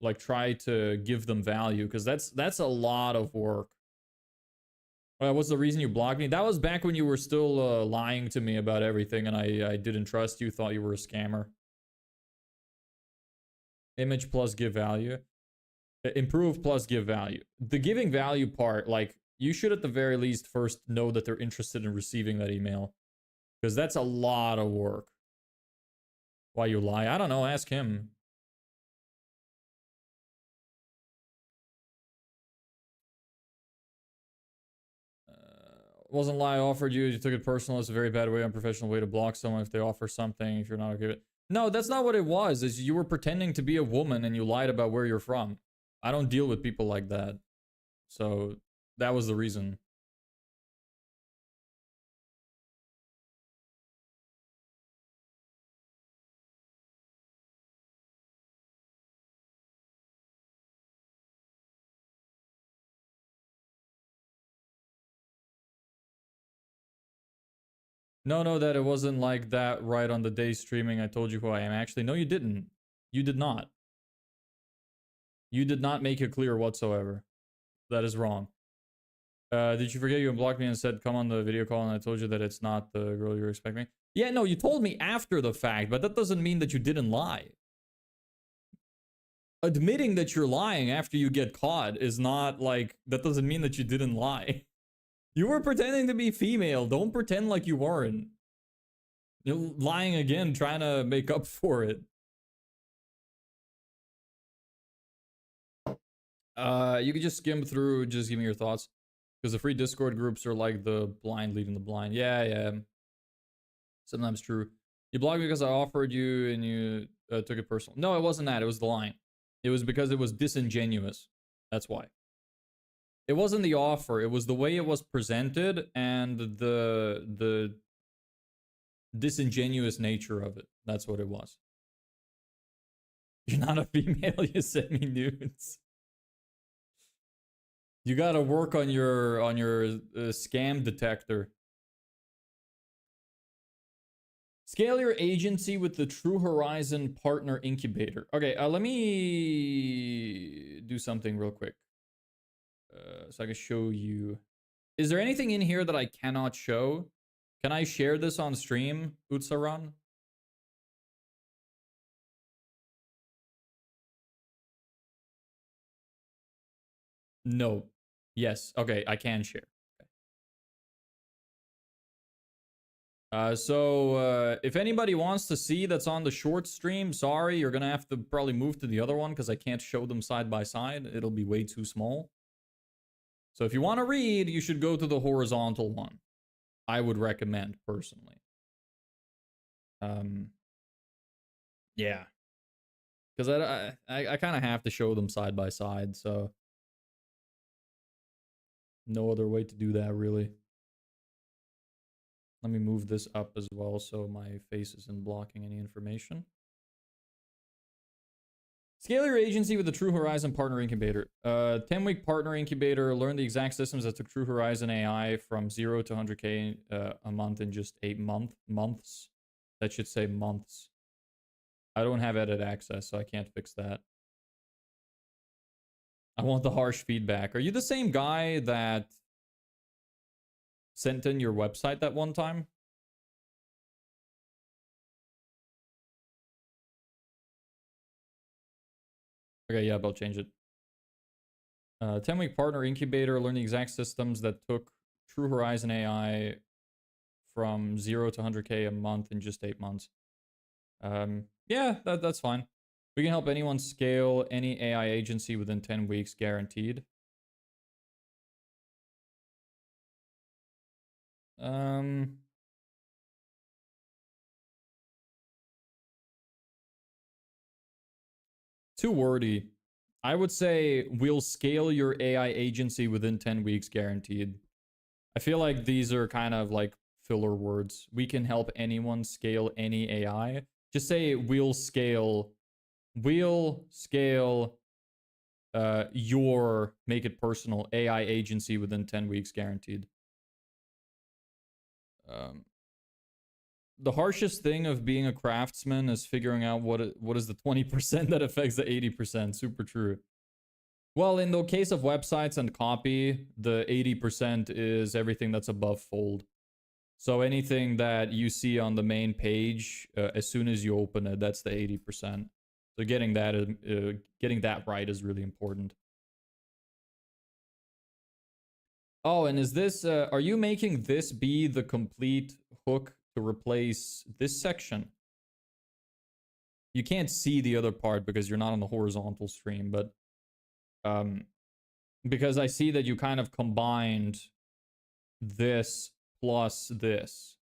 like try to give them value? Because that's a lot of work. What's the reason you blocked me? That was back when you were still lying to me about everything and I didn't trust you, thought you were a scammer. Image plus give value. Improve plus give value. The giving value part, like, you should at the very least first know that they're interested in receiving that email. Because that's a lot of work. Why you lie? I don't know, ask him. Wasn't lie I offered you, you took it personal. It's a very bad way, unprofessional way to block someone if they offer something, if you're not okay with it. No, that's not what it was. Is you were pretending to be a woman and you lied about where you're from. I don't deal with people like that. So That was the reason. No, that it wasn't like that right on the day streaming. I told you who I am. Actually, no, you didn't. You did not. You did not make it clear whatsoever. That is wrong. Did you forget you unblocked me and said come on the video call and I told you that it's not the girl you were expecting? Yeah, no, you told me after the fact, but that doesn't mean that you didn't lie. Admitting that you're lying after you get caught is not like, that doesn't mean that you didn't lie. You were pretending to be female. Don't pretend like you weren't. You're lying again, trying to make up for it. You could just skim through, just give me your thoughts. Because the free Discord groups are like the blind leading the blind. Yeah. Sometimes true. You blocked me because I offered you and you took it personal. No, it wasn't that. It was the line. It was because it was disingenuous. That's why. It wasn't the offer. It was the way it was presented and the disingenuous nature of it. That's what it was. You're not a female. You sent me nudes. You gotta work on your scam detector. Scale your agency with the True Horizon Partner Incubator. Okay, let me do something real quick. So I can show you. Is there anything in here that I cannot show? Can I share this on stream, Utsaran? No. Yes. Okay, I can share. So if anybody wants to see that's on the short stream, sorry, you're gonna have to probably move to the other one because I can't show them side by side. It'll be way too small. So if you want to read, you should go to the horizontal one. I would recommend personally. Yeah, because I kind of have to show them side by side, so no other way to do that really. Let me move this up as well so my face isn't blocking any information. Scale your agency with the True Horizon Partner Incubator. 10-week partner incubator. Learn the exact systems that took True Horizon AI from 0 to 100K a month in just 8 months. That should say months. I don't have edit access, so I can't fix that. I want the harsh feedback. Are you the same guy that sent in your website that one time? Okay, yeah, I'll change it. 10-week partner incubator. Learn the exact systems that took True Horizon AI from 0 to 100K a month in just 8 months. Yeah, that's fine. We can help anyone scale any AI agency within 10 weeks, guaranteed. Too wordy. I would say we'll scale your AI agency within 10 weeks, guaranteed. I feel like these are kind of like filler words. We can help anyone scale any AI. Just say we'll scale your, make it personal, AI agency within 10 weeks, guaranteed. The harshest thing of being a craftsman is figuring out what is the 20% that affects the 80%. Super true. Well, in the case of websites and copy, the 80% is everything that's above fold. So anything that you see on the main page, as soon as you open it, that's the 80%. So getting that right is really important. Oh, and is this, are you making this be the complete hook to replace this section? You can't see the other part because you're not on the horizontal stream, but because I see that you kind of combined this plus this.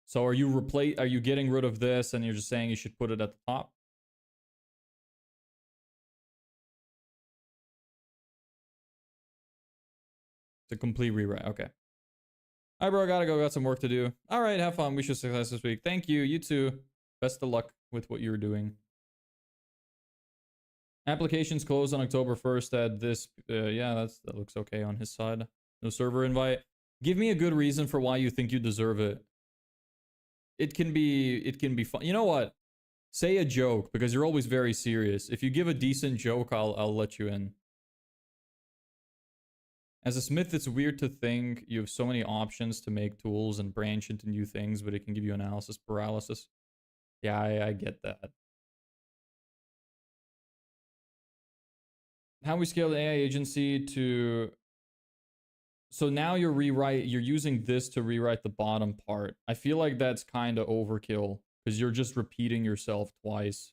So are you getting rid of this and you're just saying you should put it at the top? The complete rewrite. Okay. All right, bro. I gotta go. Got some work to do. All right. Have fun. Wish you success this week. Thank you. You too. Best of luck with what you're doing. Applications closed on October 1st at this. Yeah, that looks okay on his side. No server invite. Give me a good reason for why you think you deserve it. It can be fun. You know what? Say a joke, because you're always very serious. If you give a decent joke, I'll let you in. As a smith, it's weird to think you have so many options to make tools and branch into new things, but it can give you analysis paralysis. Yeah, I get that. How we scale the AI agency to... So now you're using this to rewrite the bottom part. I feel like that's kind of overkill, because you're just repeating yourself twice.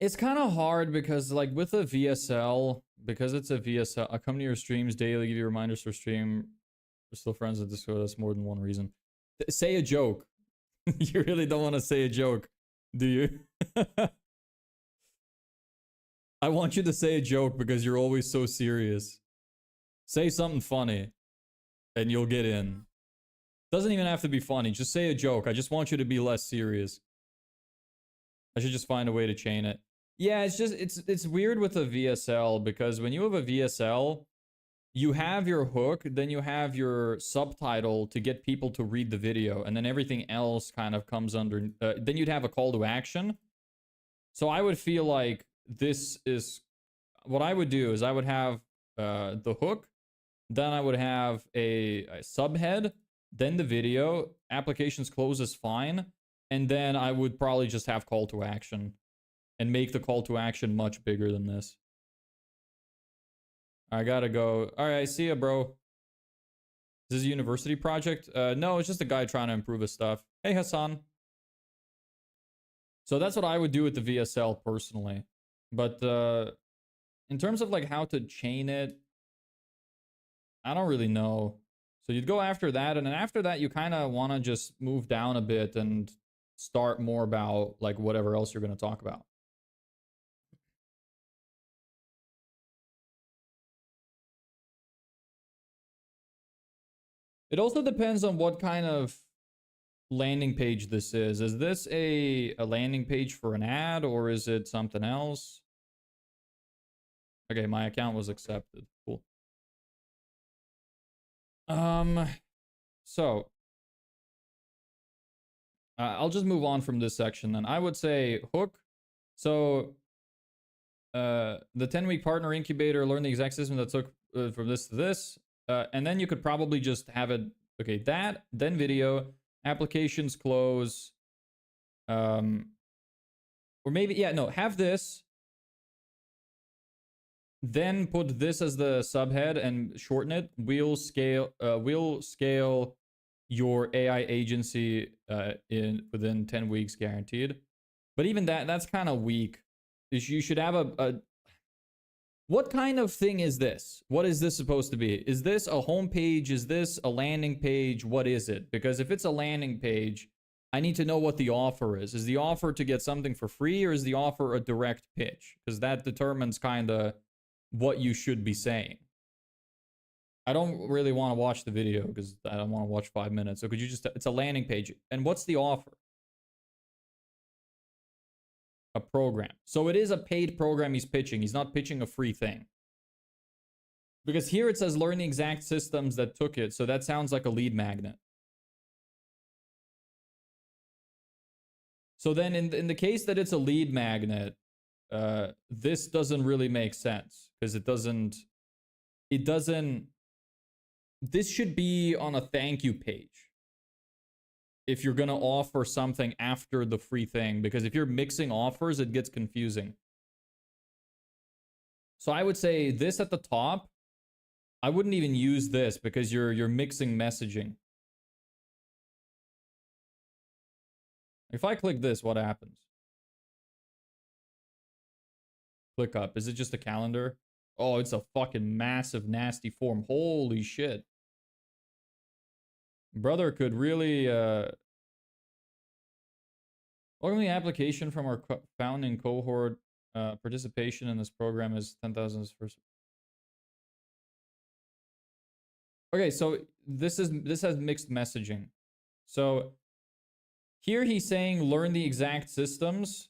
It's kind of hard because, like, with a VSL, because it's a VSL, I come to your streams daily, give you reminders for stream. We're still friends at Discord. That's more than one reason. Say a joke. You really don't want to say a joke, do you? I want you to say a joke because you're always so serious. Say something funny and you'll get in. Doesn't even have to be funny. Just say a joke. I just want you to be less serious. I should just find a way to chain it. Yeah, it's weird with a VSL, because when you have a VSL, you have your hook, then you have your subtitle to get people to read the video, and then everything else kind of comes under... then you'd have a call to action. So I would feel like this is... What I would do is I would have the hook, then I would have a subhead, then the video, applications closes fine, and then I would probably just have call to action and make the call to action much bigger than this. I gotta go. All right, see ya, bro. Is this a university project? No, it's just a guy trying to improve his stuff. Hey, Hassan. So that's what I would do with the VSL personally. But in terms of like how to chain it, I don't really know. So you'd go after that, and then after that, you kind of want to just move down a bit and start more about like whatever else you're going to talk about. It also depends on what kind of landing page this is. Is this a landing page for an ad, or is it something else? Okay, my account was accepted. Cool. So I'll just move on from this section then. I would say hook. So the 10-week partner incubator, learn the exact system that took from this to this. And then you could probably just have it, okay, that, then video, applications close. Or maybe, yeah, no, have this. Then put this as the subhead and shorten it. We'll scale your AI agency within 10 weeks guaranteed. But even that's kind of weak. You should have a what kind of thing is this? What is this supposed to be? Is this a homepage? Is this a landing page? What is it? Because if it's a landing page, I need to know what the offer is. Is the offer to get something for free, or is the offer a direct pitch? Because that determines kind of what you should be saying. I don't really want to watch the video because I don't want to watch 5 minutes. So could you just... It's a landing page. And what's the offer? A program. So it is a paid program he's pitching. He's not pitching a free thing. Because here it says learn the exact systems that took it. So that sounds like a lead magnet. So then in the case that it's a lead magnet, this doesn't really make sense. Because it doesn't... This should be on a thank you page if you're going to offer something after the free thing, because if you're mixing offers, it gets confusing. So I would say this at the top. I wouldn't even use this because you're mixing messaging. If I click this, what happens? Click up. Is it just a calendar? Oh, it's a fucking massive, nasty form. Holy shit. Brother could really, welcome the application from our founding cohort. Participation in this program is 10,000 first. Okay, so this has mixed messaging. So here he's saying learn the exact systems.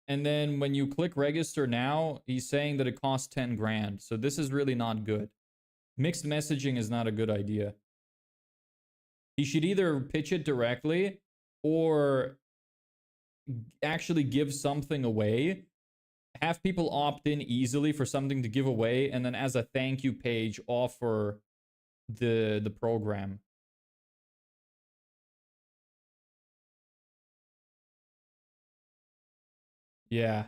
And then when you click register now, he's saying that it costs 10 grand. So this is really not good. Mixed messaging is not a good idea. He should either pitch it directly or actually give something away. Have people opt in easily for something to give away, and then as a thank you page, offer the program. Yeah.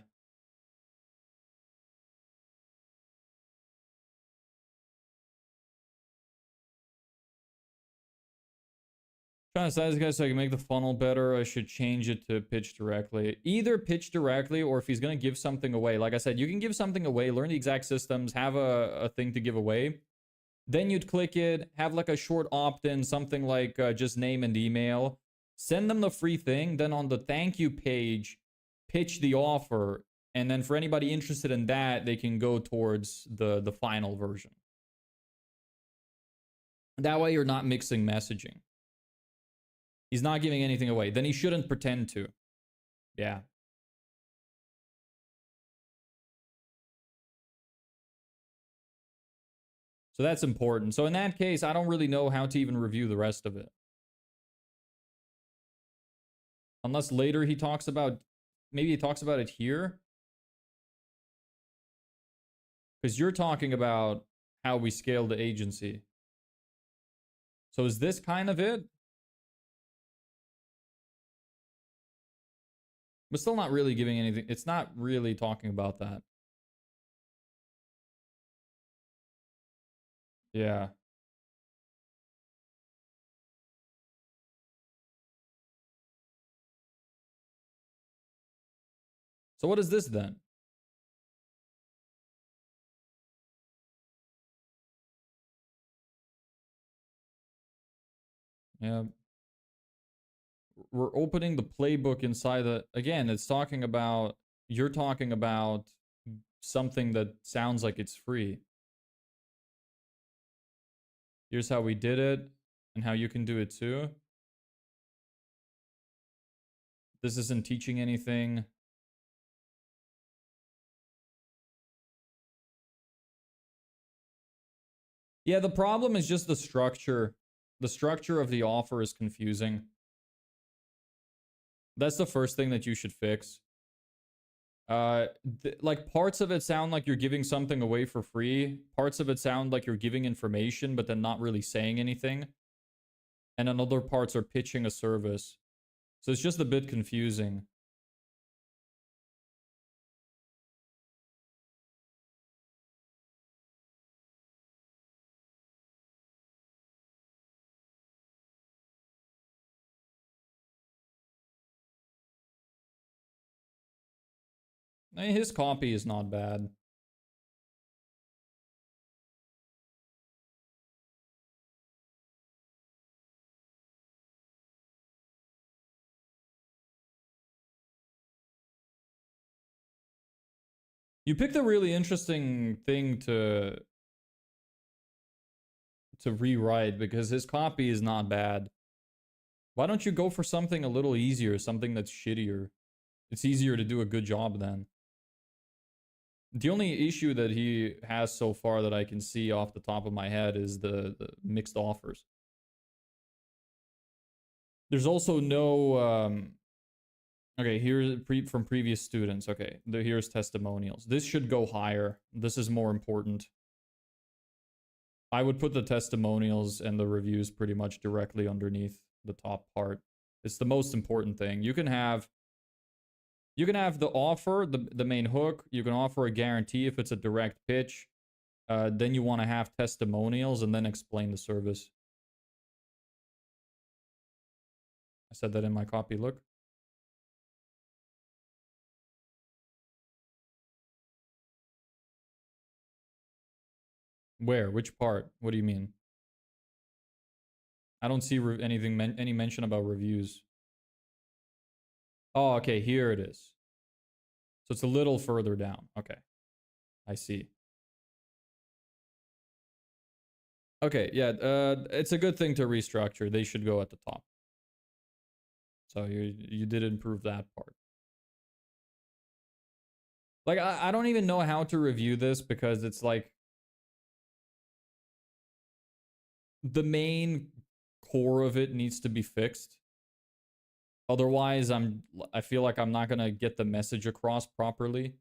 Trying to size guys so I can make the funnel better. I should change it to pitch directly. Either pitch directly, or if he's gonna give something away, like I said, you can give something away, learn the exact systems, have a thing to give away. Then you'd click it, have like a short opt-in, something like just name and email. Send them the free thing. Then on the thank you page, pitch the offer. And then for anybody interested in that, they can go towards the final version. That way you're not mixing messaging. He's not giving anything away. Then he shouldn't pretend to. Yeah. So that's important. So in that case, I don't really know how to even review the rest of it. Unless later he talks about, maybe he talks about it here. Because you're talking about how we scale the agency. So is this kind of it? But still not really giving anything. It's not really talking about that. Yeah. So what is this then? Yeah. We're opening the playbook inside the, again, it's talking about, you're talking about something that sounds like it's free. Here's how we did it and how you can do it too. This isn't teaching anything. Yeah, the problem is just the structure. The structure of the offer is confusing. That's the first thing that you should fix. Like parts of it sound like you're giving something away for free. Parts of it sound like you're giving information, but then not really saying anything. And then other parts are pitching a service. So it's just a bit confusing. I mean, his copy is not bad. You picked a really interesting thing to rewrite because his copy is not bad. Why don't you go for something a little easier, something that's shittier? It's easier to do a good job then. The only issue that he has so far that I can see off the top of my head is the mixed offers. There's also no okay, here's from previous students. Okay, here's testimonials. This should go higher. This is more important. I would put the testimonials and the reviews pretty much directly underneath the top part. It's the most important thing. You can have the offer, the main hook. You can offer a guarantee if it's a direct pitch. Then you want to have testimonials and then explain the service. I said that in my copy. Look. Where? Which part? What do you mean? I don't see anything, any mention about reviews. Oh, okay, here it is. So it's a little further down. Okay, I see. Okay, yeah, it's a good thing to restructure. They should go at the top. So you did improve that part. Like, I don't even know how to review this because it's like the main core of it needs to be fixed. Otherwise, I feel like I'm not gonna get the message across properly.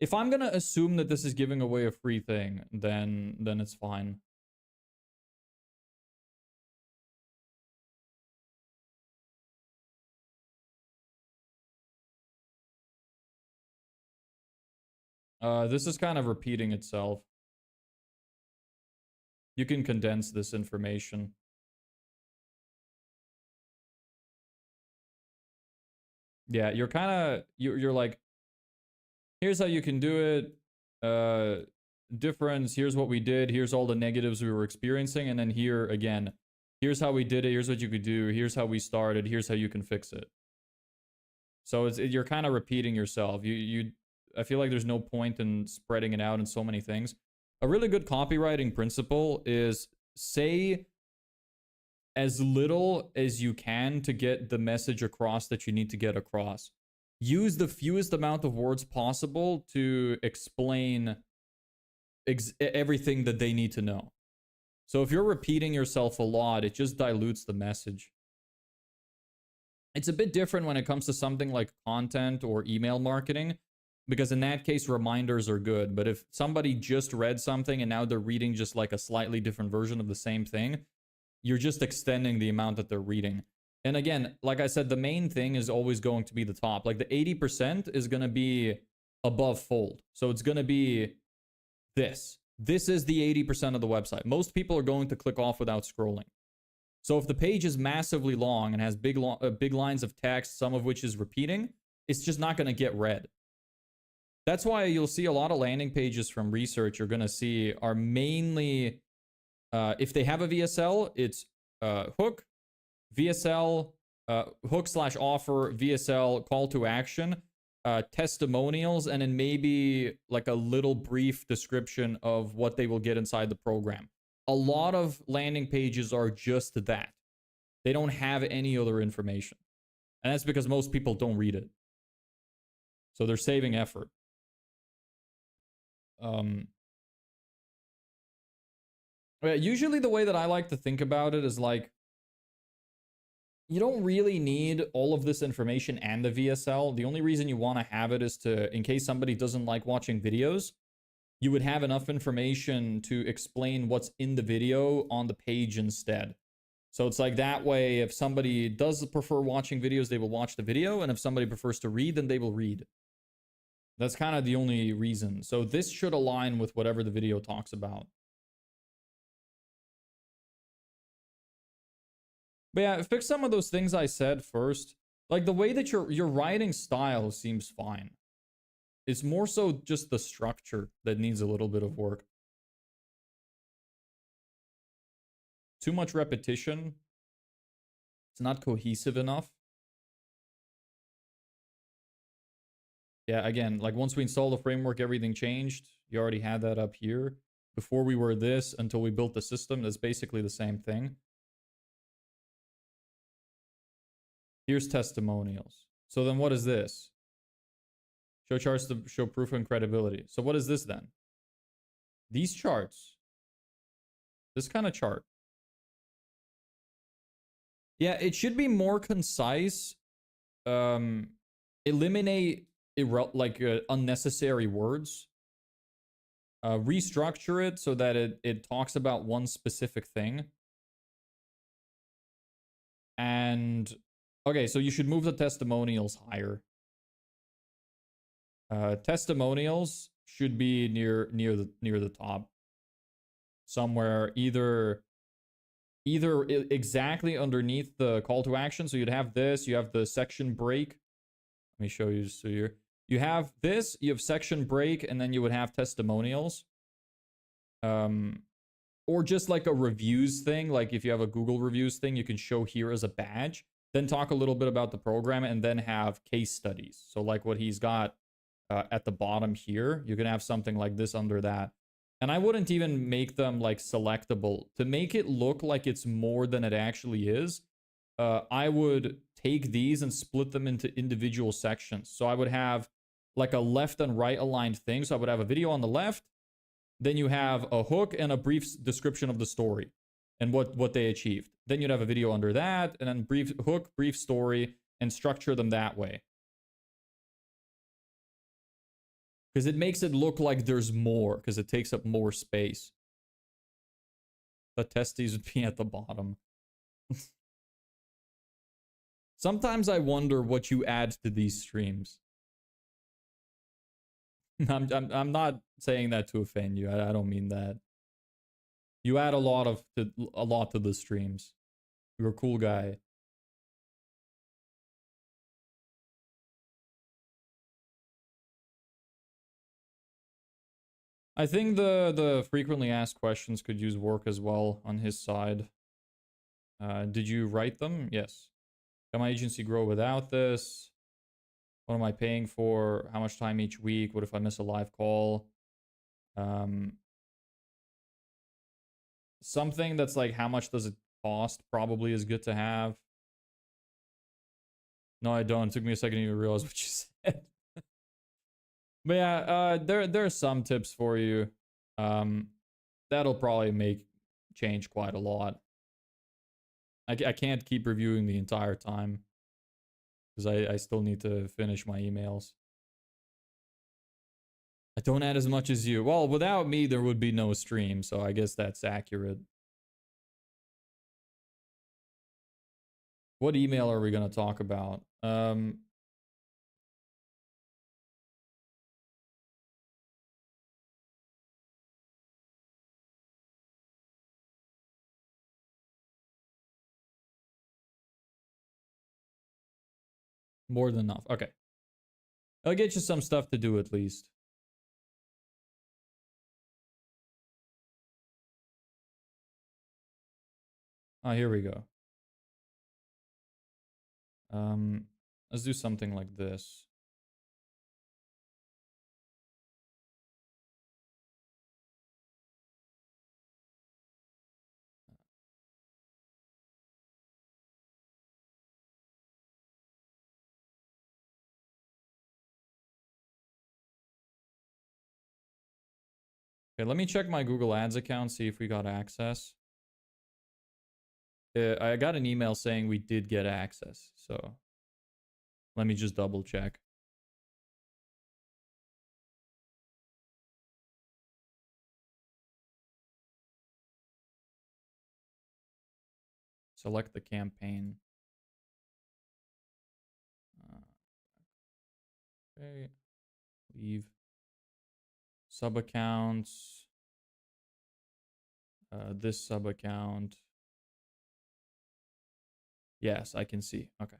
If I'm gonna assume that this is giving away a free thing, then it's fine. This is kind of repeating itself. You can condense this information. Yeah, you're kind of you're like, here's how you can do it. Difference, here's what we did, here's all the negatives we were experiencing, and then here again, here's how we did it, here's what you could do, here's how we started, here's how you can fix it. So you're kind of repeating yourself. I feel like there's no point in spreading it out in so many things. A really good copywriting principle is say as little as you can to get the message across that you need to get across. Use the fewest amount of words possible to explain everything that they need to know. So if you're repeating yourself a lot, it just dilutes the message. It's a bit different when it comes to something like content or email marketing, because in that case, reminders are good. But if somebody just read something and now they're reading just like a slightly different version of the same thing, you're just extending the amount that they're reading. And again, like I said, the main thing is always going to be the top. Like the 80% is going to be above fold. So it's going to be this. This is the 80% of the website. Most people are going to click off without scrolling. So if the page is massively long and has big lines of text, some of which is repeating, it's just not going to get read. That's why you'll see a lot of landing pages from research you're going to see are mainly, if they have a VSL, it's hook, VSL, hook/offer, VSL, call to action, testimonials, and then maybe like a little brief description of what they will get inside the program. A lot of landing pages are just that. They don't have any other information. And that's because most people don't read it. So they're saving effort. Usually the way that I like to think about it is like, you don't really need all of this information and the VSL. The only reason you want to have it is to, in case somebody doesn't like watching videos, you would have enough information to explain what's in the video on the page instead. So it's like that way, if somebody does prefer watching videos, they will watch the video. And if somebody prefers to read, then they will read. That's kind of the only reason. So this should align with whatever the video talks about. But yeah, fix some of those things I said first. Like the way that your writing style seems fine. It's more so just the structure that needs a little bit of work. Too much repetition. It's not cohesive enough. Yeah, again, like once we installed the framework, everything changed. You already had that up here. Before we were this, until we built the system, that's basically the same thing. Here's testimonials. So then what is this? Show charts to show proof and credibility. So what is this then? These charts. This kind of chart. Yeah, it should be more concise. Eliminate unnecessary words. Restructure it so that it talks about one specific thing. And okay, so you should move the testimonials higher. Testimonials should be near the top somewhere, either exactly underneath the call to action. So you'd have this, you have the section break. Let me show you. So you have this, you have section break, and then you would have testimonials. Or just like a reviews thing. Like if you have a Google reviews thing, you can show here as a badge. Then talk a little bit about the program, and then have case studies. So like what he's got at the bottom here, you can have something like this under that. And I wouldn't even make them like selectable. To make it look like it's more than it actually is, I would take these and split them into individual sections. So I would have like a left and right aligned thing. So I would have a video on the left, then you have a hook and a brief description of the story and what they achieved. Then you'd have a video under that, and then brief hook, brief story, and structure them that way. Because it makes it look like there's more, because it takes up more space. The testes would be at the bottom. Sometimes I wonder what you add to these streams. I'm not saying that to offend you. I don't mean that. You add a lot to the streams. You're a cool guy. I think the frequently asked questions could use work as well on his side. Did you write them? Yes. Can my agency grow without this? What am I paying for? How much time each week? What if I miss a live call? Something that's like, how much does it cost? Probably is good to have. No, I don't. It took me a second to even realize what you said. But yeah, there are some tips for you. That'll probably change quite a lot. I can't keep reviewing the entire time because I still need to finish my emails. I don't add as much as you. Well, without me, there would be no stream, so I guess that's accurate. What email are we going to talk about? More than enough. Okay. I'll get you some stuff to do at least. Oh, here we go. Let's do something like this. Okay, let me check my Google Ads account, see if we got access. I got an email saying we did get access, so let me just double check. Select the campaign. Okay, leave. Sub accounts. This sub account. Yes, I can see. Okay.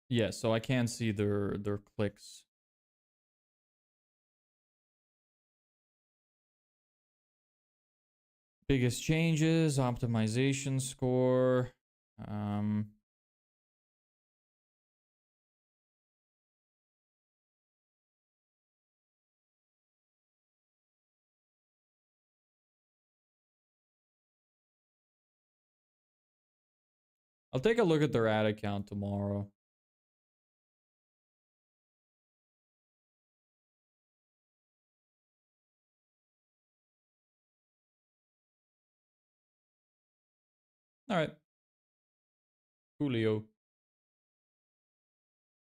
Yes, so I can see their clicks. Biggest changes, optimization score. I'll take a look at their ad account tomorrow. All right. Julio.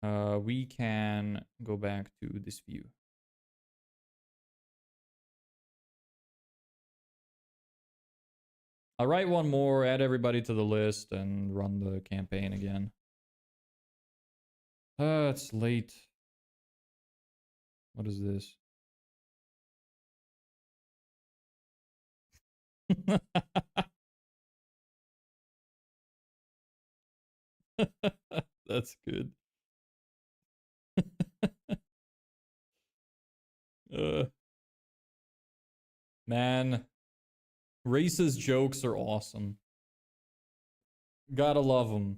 We can go back to this view. I'll write one more, add everybody to the list, and run the campaign again. It's late. What is this? That's good. Man, racist jokes are awesome. Gotta love them.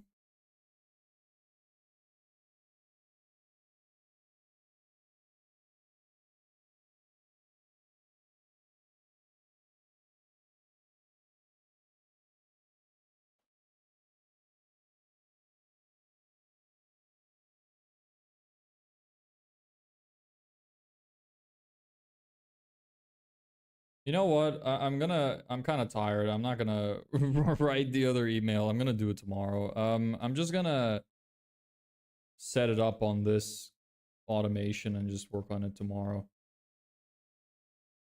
You know what? I'm kind of tired. I'm not gonna write the other email. I'm gonna do it tomorrow. I'm just gonna set it up on this automation and just work on it tomorrow.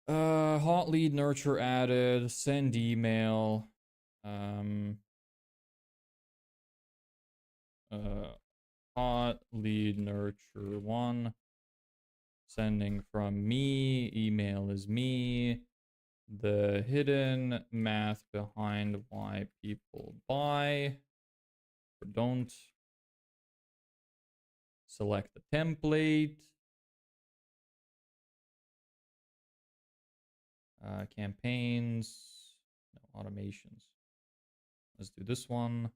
Hot lead nurture added, send email. Hot lead nurture 1. Sending from me. Email is me. The hidden math behind why people buy or don't. Select the template. Campaigns. No, automations. Let's do this one.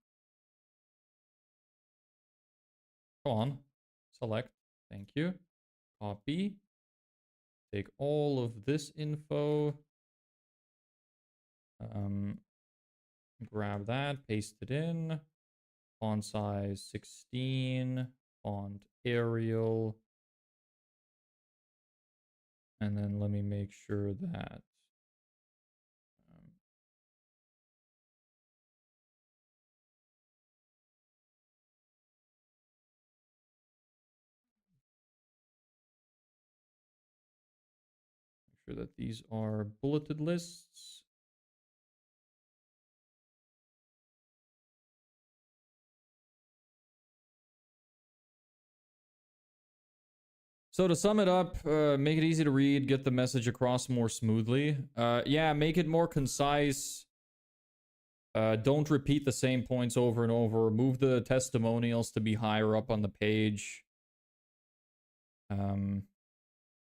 Go on. Select. Thank you. Copy. Take all of this info. Grab that. Paste it in. Font size 16. Font Arial. And then let me make sure that these are bulleted lists. So to sum it up, make it easy to read, get the message across more smoothly. Yeah, make it more concise. Don't repeat the same points over and over. Move the testimonials to be higher up on the page. And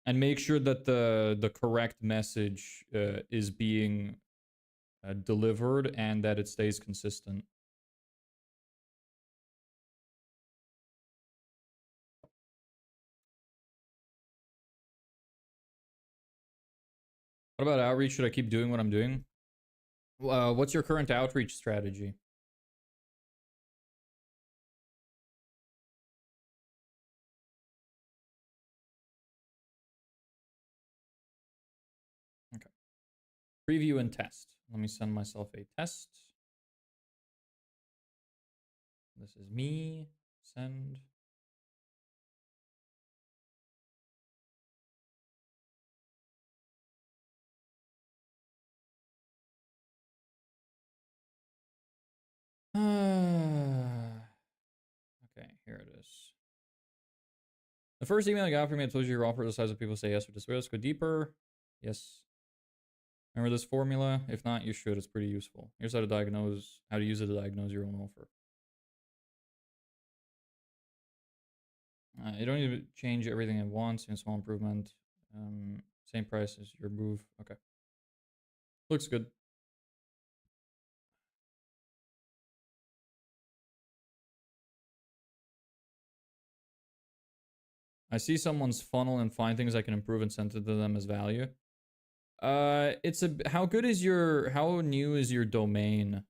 make sure that the correct message is being delivered and that it stays consistent. What about outreach? Should I keep doing what I'm doing? What's your current outreach strategy? Okay. Preview and test. Let me send myself a test. This is me. Send. Okay, here it is. The first email I got from you, I told you your offer the size of people say yes or disagree. Let's go deeper. Yes. Remember this formula? If not, you should. It's pretty useful. Here's how to use it to diagnose your own offer. You don't need to change everything at once. In small improvement. Same price as your move. Okay. Looks good. I see someone's funnel and find things I can improve and send it to them as value. It's how new is your domain?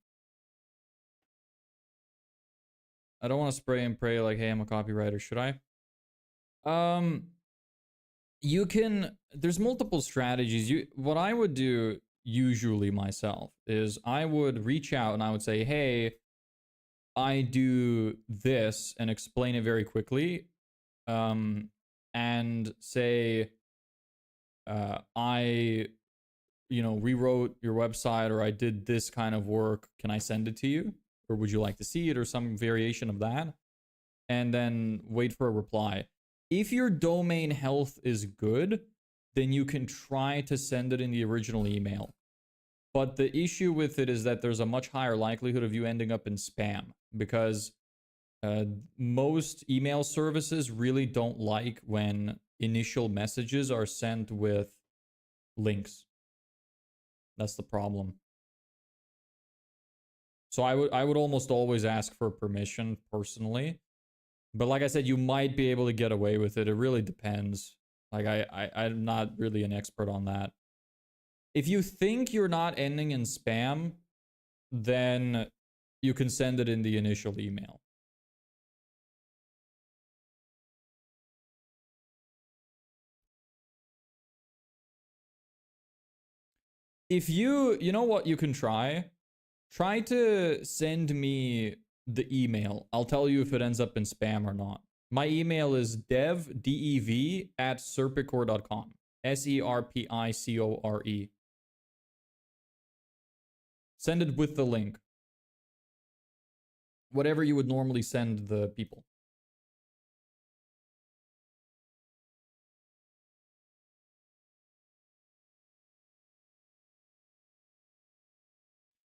I don't want to spray and pray like, hey, I'm a copywriter. Should I? There's multiple strategies. What I would do usually myself is I would reach out and I would say, hey, I do this and explain it very quickly. And say, I rewrote your website, or I did this kind of work. Can I send it to you? Or would you like to see it, or some variation of that? And then wait for a reply. If your domain health is good, then you can try to send it in the original email. But the issue with it is that there's a much higher likelihood of you ending up in spam, because most email services really don't like when initial messages are sent with links. That's the problem. So I would almost always ask for permission personally. But like I said, you might be able to get away with it. It really depends. Like I'm not really an expert on that. If you think you're not ending in spam, then you can send it in the initial email. If you know what you can try? Try to send me the email. I'll tell you if it ends up in spam or not. My email is dev, at serpicore.com. Serpicore. Send it with the link. Whatever you would normally send the people.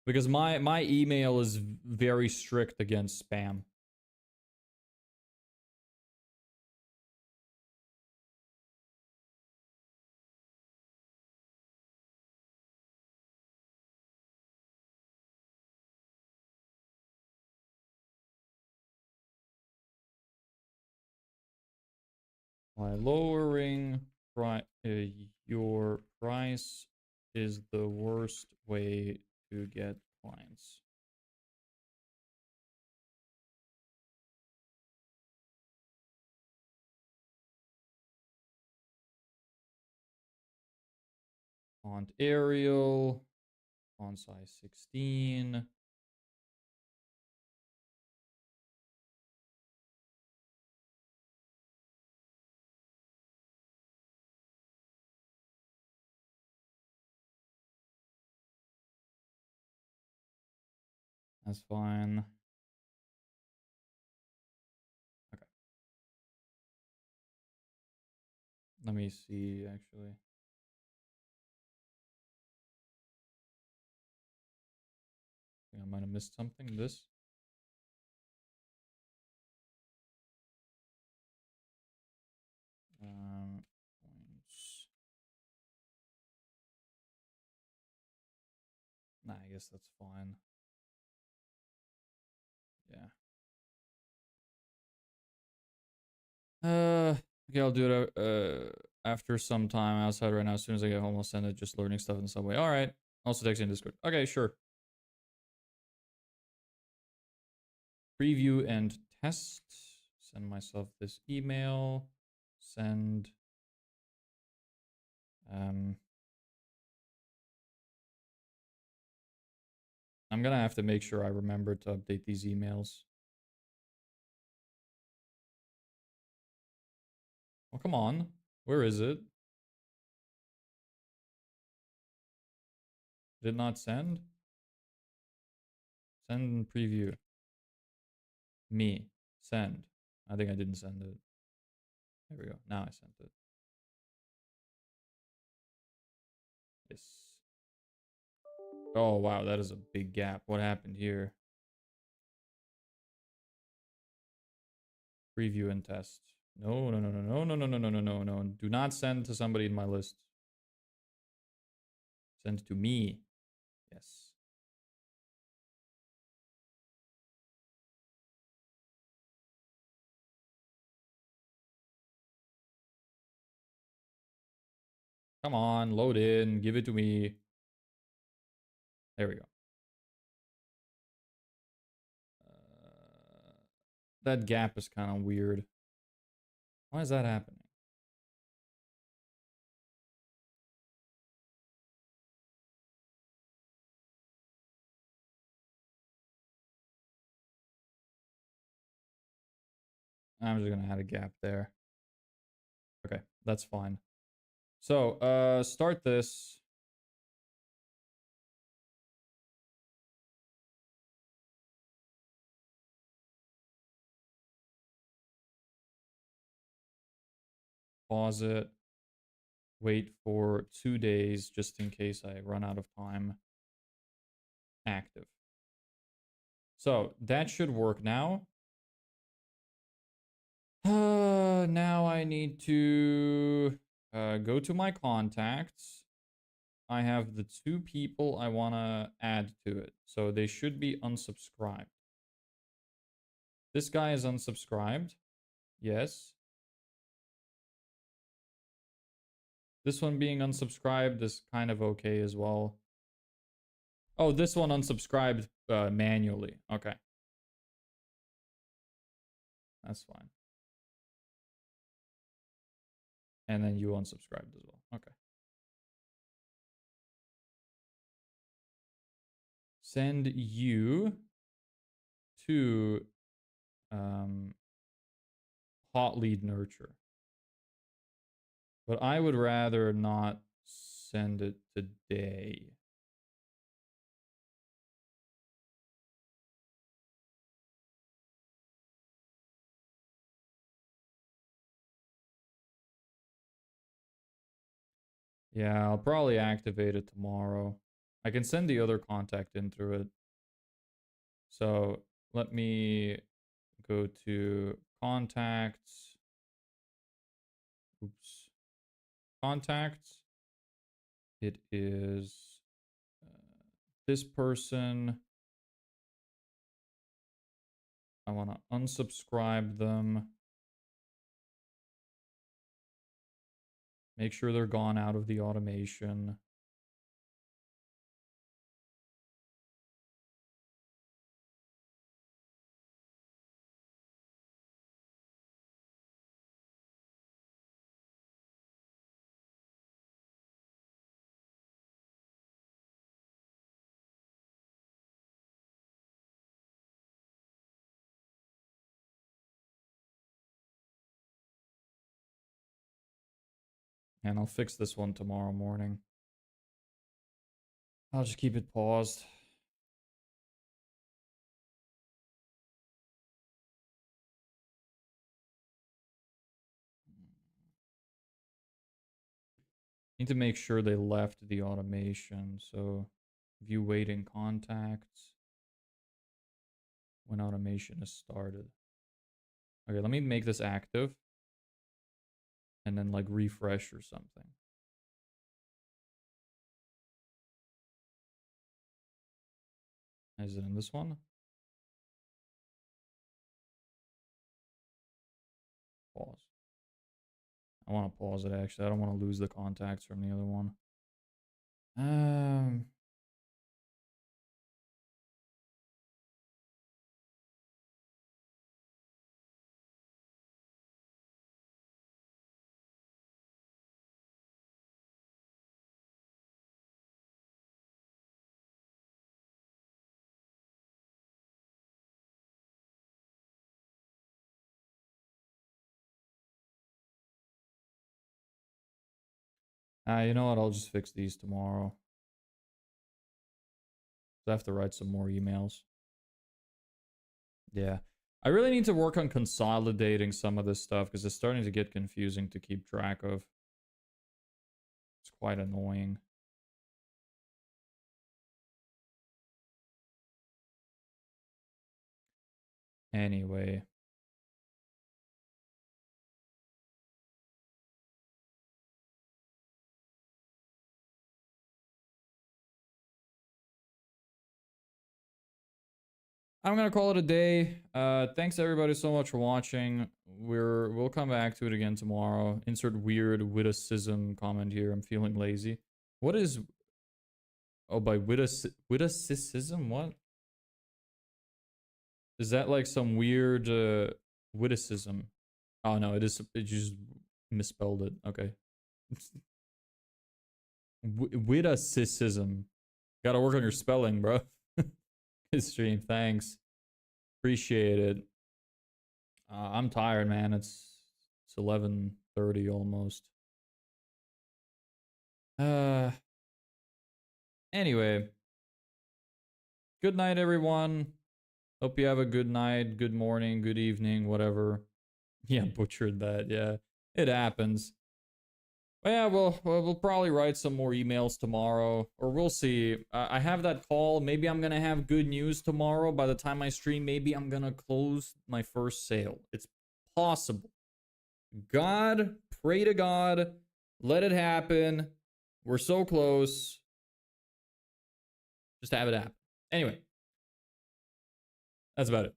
Because my email is very strict against spam. By lowering your price is the worst way to get clients. Font Arial, font size 16. That's fine. Okay. Let me see, actually. I think I might have missed something. This. Points. Nah, I guess that's fine. Yeah. Okay, I'll do it after some time outside right now. As soon as I get home, I'll send it. Just learning stuff in the subway. All right. Also text you in Discord. Okay, sure. Preview and test. Send myself this email. Send. I'm gonna have to make sure I remember to update these emails. Oh, come on. Where is it? Did not send? Send preview. Me. Send. I think I didn't send it. There we go. Now I sent it. Yes. Oh, wow. That is a big gap. What happened here? Preview and test. No, no, no, no, no, no, no, no, no, no, no, no. Do not send to somebody in my list. Send to me. Yes. Come on, load in. Give it to me. There we go. That gap is kind of weird. Why is that happening? I'm just gonna add a gap there. Okay, that's fine. So, start this. pause it, wait for 2 days just in case I run out of time. Active. So that should work now. Now I need to go to my contacts. I have the 2 people I want to add to it. So they should be unsubscribed. This guy is unsubscribed. Yes. This one being unsubscribed is kind of okay as well. Oh, this one unsubscribed manually. Okay. That's fine. And then you unsubscribed as well. Okay. Send you to hot lead nurture. But I would rather not send it today. Yeah, I'll probably activate it tomorrow. I can send the other contact in through it. So let me go to contacts. Oops. Contacts. It is this person. I want to unsubscribe them. Make sure they're gone out of the automation. And I'll fix this one tomorrow morning. I'll just keep it paused. Need to make sure they left the automation. So view waiting contacts when automation is started. Okay, let me make this active and then like refresh or something. Is it in this one? Pause. I want to pause it actually. I don't want to lose the contacts from the other one. You know what? I'll just fix these tomorrow. I have to write some more emails. Yeah. I really need to work on consolidating some of this stuff because it's starting to get confusing to keep track of. It's quite annoying. Anyway. I'm gonna call it a day. Thanks everybody so much for watching. We'll come back to it again tomorrow. Insert weird witticism comment here. I'm feeling lazy. What is? Oh, by witticism? What is that? Like some weird witticism? Oh no, it is. It just misspelled it. Okay. Witticism. Gotta work on your spelling, bro. Good stream. Thanks. Appreciate it. I'm tired, man. It's 11:30 almost. Anyway. Good night, everyone. Hope you have a good night, good morning, good evening, whatever. Yeah, butchered that. Yeah. It happens. But yeah, we'll probably write some more emails tomorrow, or we'll see. I have that call. Maybe I'm gonna have good news tomorrow. By the time I stream, maybe I'm gonna close my first sale. It's possible. God, pray to God, let it happen. We're so close. Just have it happen. Anyway, that's about it.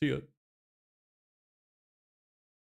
See ya.